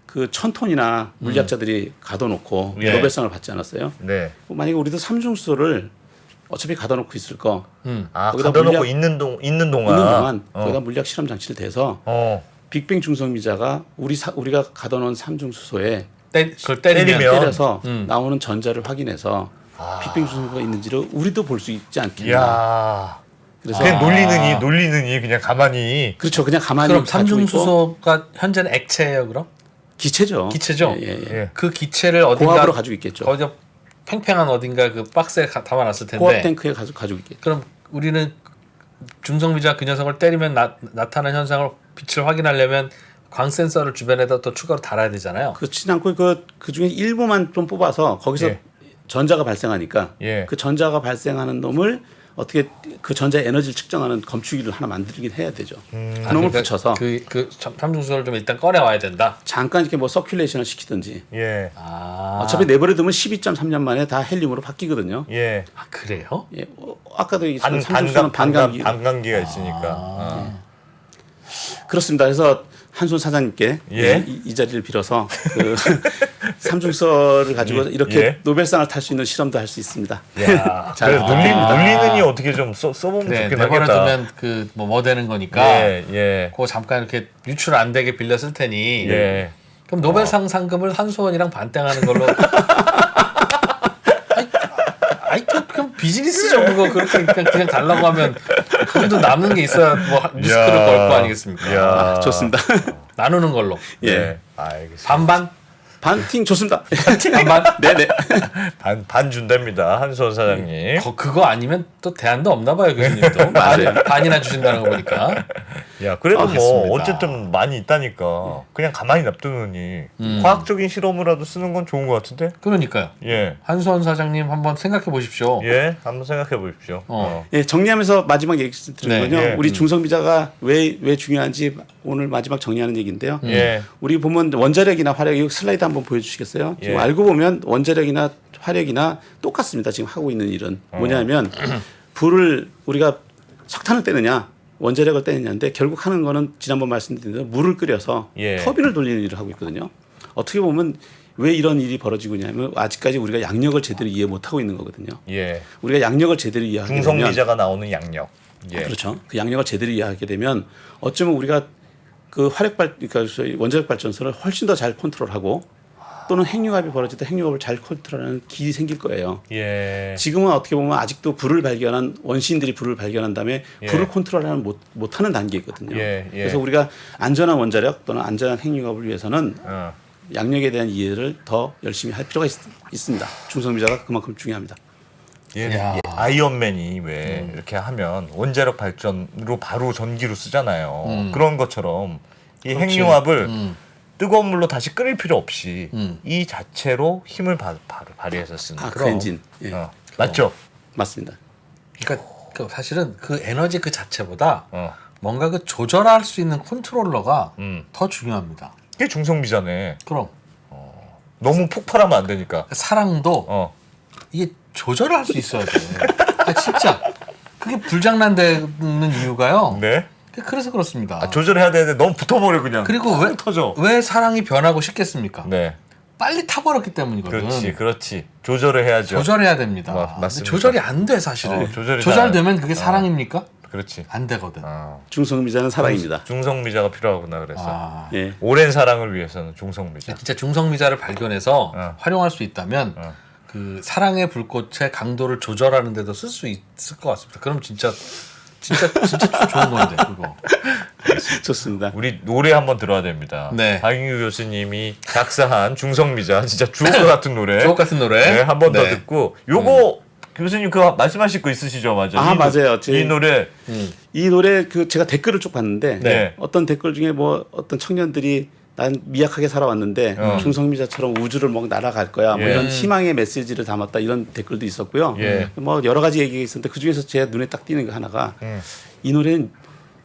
S4: 그 1000톤이나 물리학자들이 가둬놓고
S2: 예.
S4: 노벨상을 받지 않았어요.
S2: 네.
S4: 만약에 우리도 삼중수소를 어차피 가둬놓고 있을 거
S2: 아,
S4: 거기다
S2: 가둬놓고
S4: 물리학-
S2: 있는 동안.
S4: 있는 동안 거기다 물리학 실험 장치를 대서
S2: 어.
S4: 빅뱅 중성미자가 우리가 가둬놓은 삼중수소에
S3: 그걸 때리면
S4: 때려서 나오는 전자를 확인해서 빅뱅 중성미자가 있는지를 우리도 볼 수 있지 않겠냐.
S2: 야.
S4: 그래서
S2: 그냥 놀리느니 그냥 가만히.
S4: 그렇죠. 그냥 가만히
S3: 그럼
S4: 가지고 있고
S3: 삼중수소가 현재는 액체예요, 그럼?
S4: 기체죠.
S3: 기체죠?
S4: 예, 예, 예.
S2: 예.
S3: 그 기체를 어딘가
S4: 고압으로 가지고 있겠죠.
S3: 거기다 팽팽한 어딘가 그 박스에 담아놨을 텐데.
S4: 고압 탱크에 가지고 있겠죠.
S3: 그럼 우리는 중성미자 그 녀석을 때리면 나타나는 현상을 빛을 확인하려면 광 센서를 주변에다 또 추가로 달아야 되잖아요.
S4: 그렇지 않고 그 중에 일부만 좀 뽑아서 거기서
S2: 예.
S4: 전자가 발생하니까
S2: 예.
S4: 그 전자가 발생하는 놈을 어떻게 그 전자 에너지를 측정하는 검출기를 하나 만들긴 해야 되죠. 그놈을 붙여서
S3: 그 삼중수소를 좀 일단 꺼내 와야 된다.
S4: 잠깐 이렇게 뭐 서큘레이션을 시키든지
S2: 예.
S4: 어차피 내버려두면 12.3년 만에 다 헬륨으로 바뀌거든요.
S2: 예.
S3: 아 그래요?
S4: 예, 아까도 얘기했지만 삼중수소는
S2: 반감기가 있으니까.
S4: 그렇습니다. 그래서 한손 사장님께
S2: 예.
S4: 이 자리를 빌어서 그 삼중수소를 가지고 이렇게
S2: 예.
S4: 노벨상을 탈 수 있는 실험도 할 수 있습니다.
S2: 야,
S4: 잘
S2: 놀리느니 어떻게 좀 써보면
S3: 네,
S2: 좋긴 하겠다.
S3: 내버려두면 뭐 되는 거니까.
S2: 예.
S3: 그거 잠깐 이렇게 유출 안 되게 빌려 쓸 테니.
S2: 예.
S3: 그럼 노벨상 상금을 한수원이랑 반땡하는 걸로. 아이 그럼 비즈니스죠 그거 그렇게 그냥 달라고 하면 그래도 남는 게 있어야 뭐 리스크를
S2: 야.
S3: 걸 거 아니겠습니까?
S2: 야.
S4: 좋습니다.
S3: 나누는 걸로.
S2: 예. 알겠습니다.
S3: 반반?
S4: 반팅 좋습니다.
S3: 반반?
S4: 네네.
S2: 반 준답니다. 한수원 사장님.
S3: 그거 아니면 또 대안도 없나 봐요 교수님도.
S4: 맞아요.
S3: 반이나 주신다는 거 보니까.
S2: 야, 그래도 뭐
S3: 알겠습니다.
S2: 어쨌든 많이 있다니까. 그냥 가만히 놔두느니 과학적인 실험으로라도 쓰는 건 좋은 것 같은데.
S3: 그러니까요.
S2: 예.
S3: 한수원 사장님 한번 생각해 보십시오.
S2: 예. 한번 생각해 보십시오.
S3: 네.
S4: 예, 정리하면서 마지막 얘기 드리면요.
S2: 네, 예.
S4: 우리 중성비자가 왜 중요한지 오늘 마지막 정리하는 얘기인데요.
S2: 예.
S4: 우리 보면 원자력이나 화력 슬라이드 한번 보여주시겠어요? 지금
S2: 예.
S4: 알고 보면 원자력이나 화력이나 똑같습니다. 지금 하고 있는 일은 뭐냐면 불을 우리가 석탄을 떼느냐 원자력을 떼느냐인데 결국 하는 거는 지난번 말씀드린 대로 물을 끓여서
S2: 예.
S4: 터빈을 돌리는 일을 하고 있거든요. 어떻게 보면 왜 이런 일이 벌어지고 있냐면 아직까지 우리가 양력을 제대로 이해 못하고 있는 거거든요.
S2: 예.
S4: 우리가 양력을 제대로 이해하게 되면
S2: 중성미자가 나오는 양력. 예.
S4: 그렇죠. 그 양력을 제대로 이해하게 되면 어쩌면 우리가 그 그러니까 저희 원자력 발전소를 훨씬 더 잘 컨트롤하고 또는 핵융합이 벌어질 때 핵융합을 잘 컨트롤하는 길이 생길 거예요.
S2: 예.
S4: 지금은 어떻게 보면 아직도 불을 발견한 원시인들이 불을 발견한 다음에
S2: 예.
S4: 불을 컨트롤하는 못하는 단계거든요.
S2: 예, 예.
S4: 그래서 우리가 안전한 원자력 또는 안전한 핵융합을 위해서는
S2: 어.
S4: 양력에 대한 이해를 더 열심히 할 필요가 있습니다. 중성미자가 그만큼 중요합니다.
S2: 예.
S3: 야.
S2: 아이언맨이 왜 이렇게 하면 원자력 발전으로 바로 전기로 쓰잖아요. 그런 것처럼 이
S3: 그렇지.
S2: 핵융합을 뜨거운 물로 다시 끓일 필요 없이
S3: 음.
S2: 이 자체로 힘을 발휘해서 쓰는.
S4: 그
S3: 그럼.
S4: 엔진. 예.
S2: 맞죠?
S4: 맞습니다.
S3: 그러니까 사실은 그 에너지 그 자체보다
S2: 어.
S3: 뭔가 그 조절할 수 있는 컨트롤러가
S2: 음.
S3: 더 중요합니다.
S2: 그게 중성미자네.
S3: 그럼
S2: 너무 폭발하면 안 되니까.
S3: 사랑도
S2: 어.
S3: 이게 조절을 할 수 있어야 돼. 그러니까 진짜 그게 불장난되는 이유가요.
S2: 네.
S3: 그래서 그렇습니다.
S2: 아, 조절해야 되는데 너무 붙어버려 그냥.
S3: 그리고
S2: 팍 터져.
S3: 왜 사랑이 변하고 싶겠습니까?
S2: 네.
S3: 빨리 타버렸기 때문이거든.
S2: 그렇지. 조절을 해야죠.
S3: 조절해야 됩니다.
S2: 맞습니다.
S3: 근데 조절이 안 돼 사실은.
S2: 조절이
S3: 조절되면 그게 사랑입니까?
S2: 그렇지.
S3: 안 되거든.
S4: 중성미자는 사랑입니다.
S2: 중성미자가 필요하구나 그래서.
S3: 아.
S4: 예.
S2: 오랜 사랑을 위해서는 중성미자.
S3: 진짜 중성미자를 발견해서
S2: 어.
S3: 활용할 수 있다면 그 사랑의 불꽃의 강도를 조절하는 데도 쓸 수 있을 것 같습니다. 그럼 진짜 좋은 건데 그거.
S4: 좋습니다.
S2: 우리 노래 한번 들어야 됩니다.
S3: 네.
S2: 박인규 교수님이 작사한 중성미자 진짜 주옥 같은 노래.
S3: 주옥 같은 노래.
S2: 네, 한 번 더
S3: 네.
S2: 듣고 요거 교수님 그거 말씀하실 거 있으시죠, 맞아?
S4: 아, 맞아요.
S2: 이 노래
S4: 이 노래 그 제가 댓글을 쭉 봤는데
S2: 네.
S4: 어떤 댓글 중에 뭐 어떤 청년들이 난 미약하게 살아왔는데 중성미자처럼 우주를 막 날아갈 거야. 뭐
S2: 예.
S4: 이런 희망의 메시지를 담았다 이런 댓글도 있었고요.
S2: 예.
S4: 뭐 여러 가지 얘기가 있었는데 그 중에서 제 눈에 딱 띄는 거 하나가 이 노래는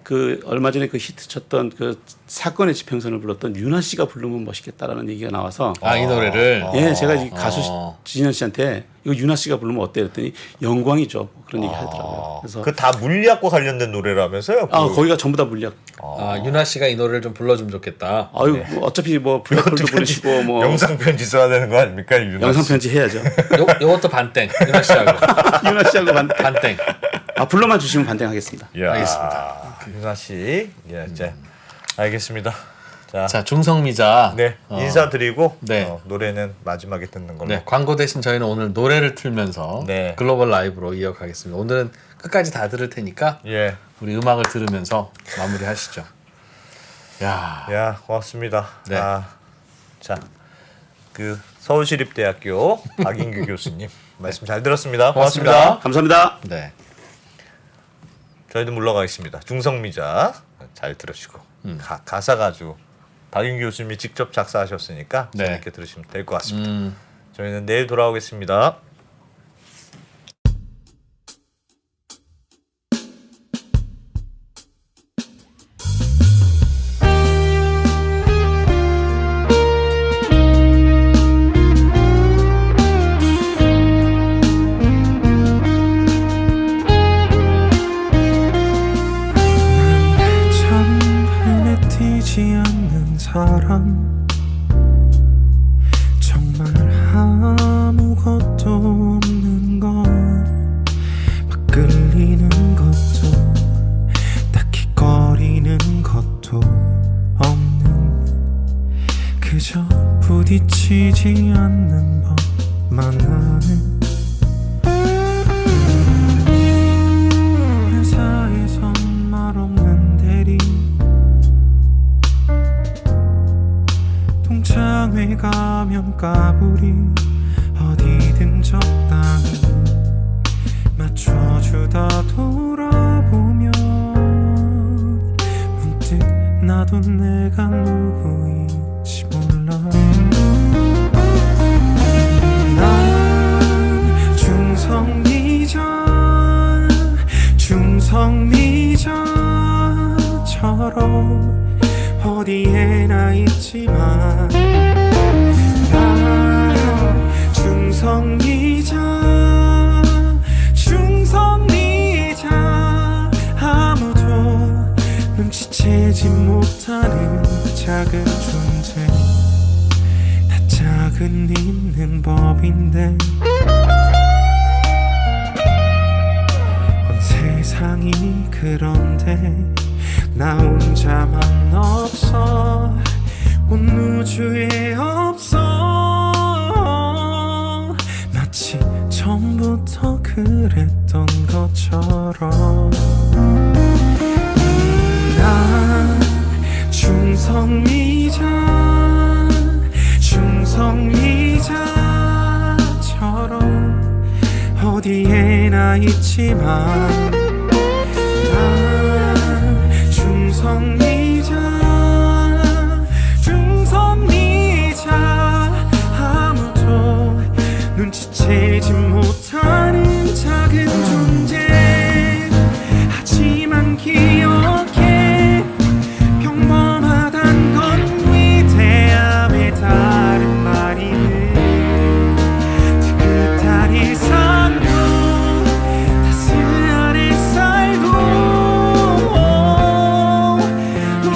S4: 그 얼마 전에 그 히트쳤던 그 사건의 지평선을 불렀던 윤아 씨가 부르면 멋있겠다라는 얘기가 나와서
S3: 이 노래를
S4: 예, 제가 이 가수
S3: 어.
S4: 지진현 씨한테 이거 윤아 씨가 부르면 어때? 그랬더니 영광이죠. 뭐 그런 얘기 하더라고요. 그래서
S2: 그 다 물리학과 관련된 노래라면서요?
S4: 거기가 전부 다 물리학.
S3: 윤아 씨가 이 노래를 좀 불러주면 좋겠다.
S4: 아유, 뭐 어차피 뭐 블랙홀도 부르시고 뭐
S2: 영상 편지 써야 되는 거 아닙니까?
S4: 영상 편지 해야죠.
S3: 요것도 반땡. 윤아 씨하고
S4: 윤아 씨하고
S3: 반땡.
S4: 불러만 주시면 반대하겠습니다.
S2: 알겠습니다. 윤아 씨, 예, 이제 알겠습니다.
S3: 자, 중성미자.
S2: 네, 인사드리고
S3: 네.
S2: 노래는 마지막에 듣는 걸로.
S3: 네, 광고 대신 저희는 오늘 노래를 틀면서
S2: 네.
S3: 글로벌 라이브로 이어가겠습니다. 오늘은 끝까지 다 들을 테니까
S2: 예,
S3: 우리 음악을 들으면서 마무리하시죠.
S2: 야, 고맙습니다.
S3: 네.
S2: 자, 그 서울시립대학교 박인규 교수님 말씀 잘 들었습니다. 고맙습니다.
S4: 감사합니다.
S3: 네.
S2: 저희도 물러가겠습니다. 중성미자 잘 들으시고 가사가 아주 박인규 교수님이 직접 작사하셨으니까
S3: 네.
S2: 재밌게 들으시면 될 것 같습니다. 저희는 내일 돌아오겠습니다.
S5: 참 눈에 띄지 않는 사람 정말 아무것도 없는 걸 막 끌리는 것도 딱히 꺼리는 것도 없는 그저 부딪히지 않는 법만 아는 회사에선 말 없는 대리 동창회 가면 까불이 어디든 적당히 맞춰주다 돌아보면 문득 나도 내가 누구인지 몰라 난 중성미자처럼 어디에나 있지만 난 중성미자 아무도 눈치채지 못하는 작은 존재 다 작은 있는 법인데 온 세상이 그런데 나 혼자만 없어 온 우주에 없어 마치 처음부터 그랬던 것처럼 난 중성미자처럼 어디에나 있지만 난 중성미자 아무도 눈치채지 못하는 작은 존재 하지만 기억해 평범하단 건 위대함의 다른 말이네 느긋한 일상도 따스한 햇살도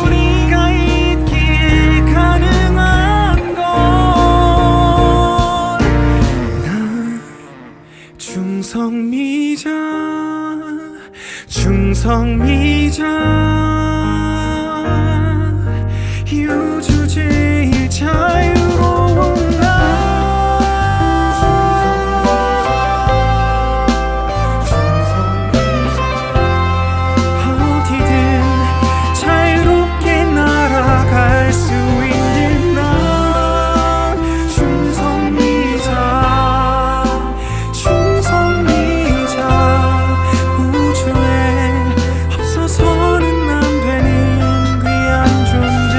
S5: 우리가 있기에 가능한 건 난 중성미자 우주 제일 자유로운 나 어디든 자유롭게 날아갈 수 있는 나 중성미자 우주에 없어서는 안 되는 귀한 존재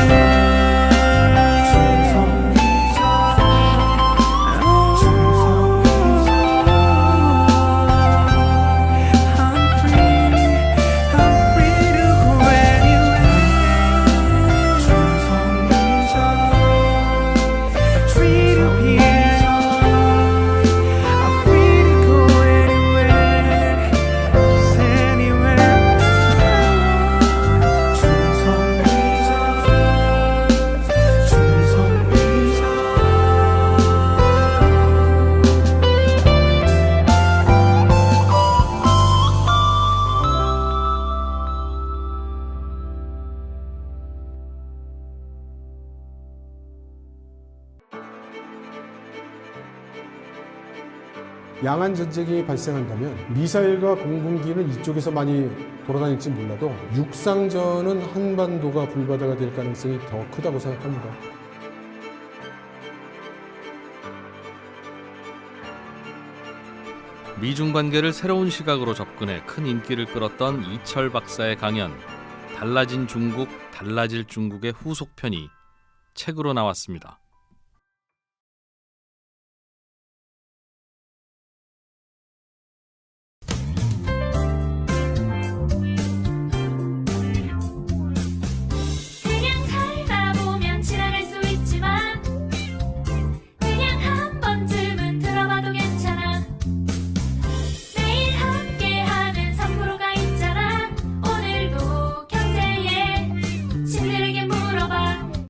S6: 양안 전쟁이 발생한다면 미사일과 공군기는 이쪽에서 많이 돌아다닐지 몰라도 육상전은 한반도가 불바다가 될 가능성이 더 크다고 생각합니다.
S1: 미중 관계를 새로운 시각으로 접근해 큰 인기를 끌었던 이철 박사의 강연 달라진 중국, 달라질 중국의 후속편이 책으로 나왔습니다.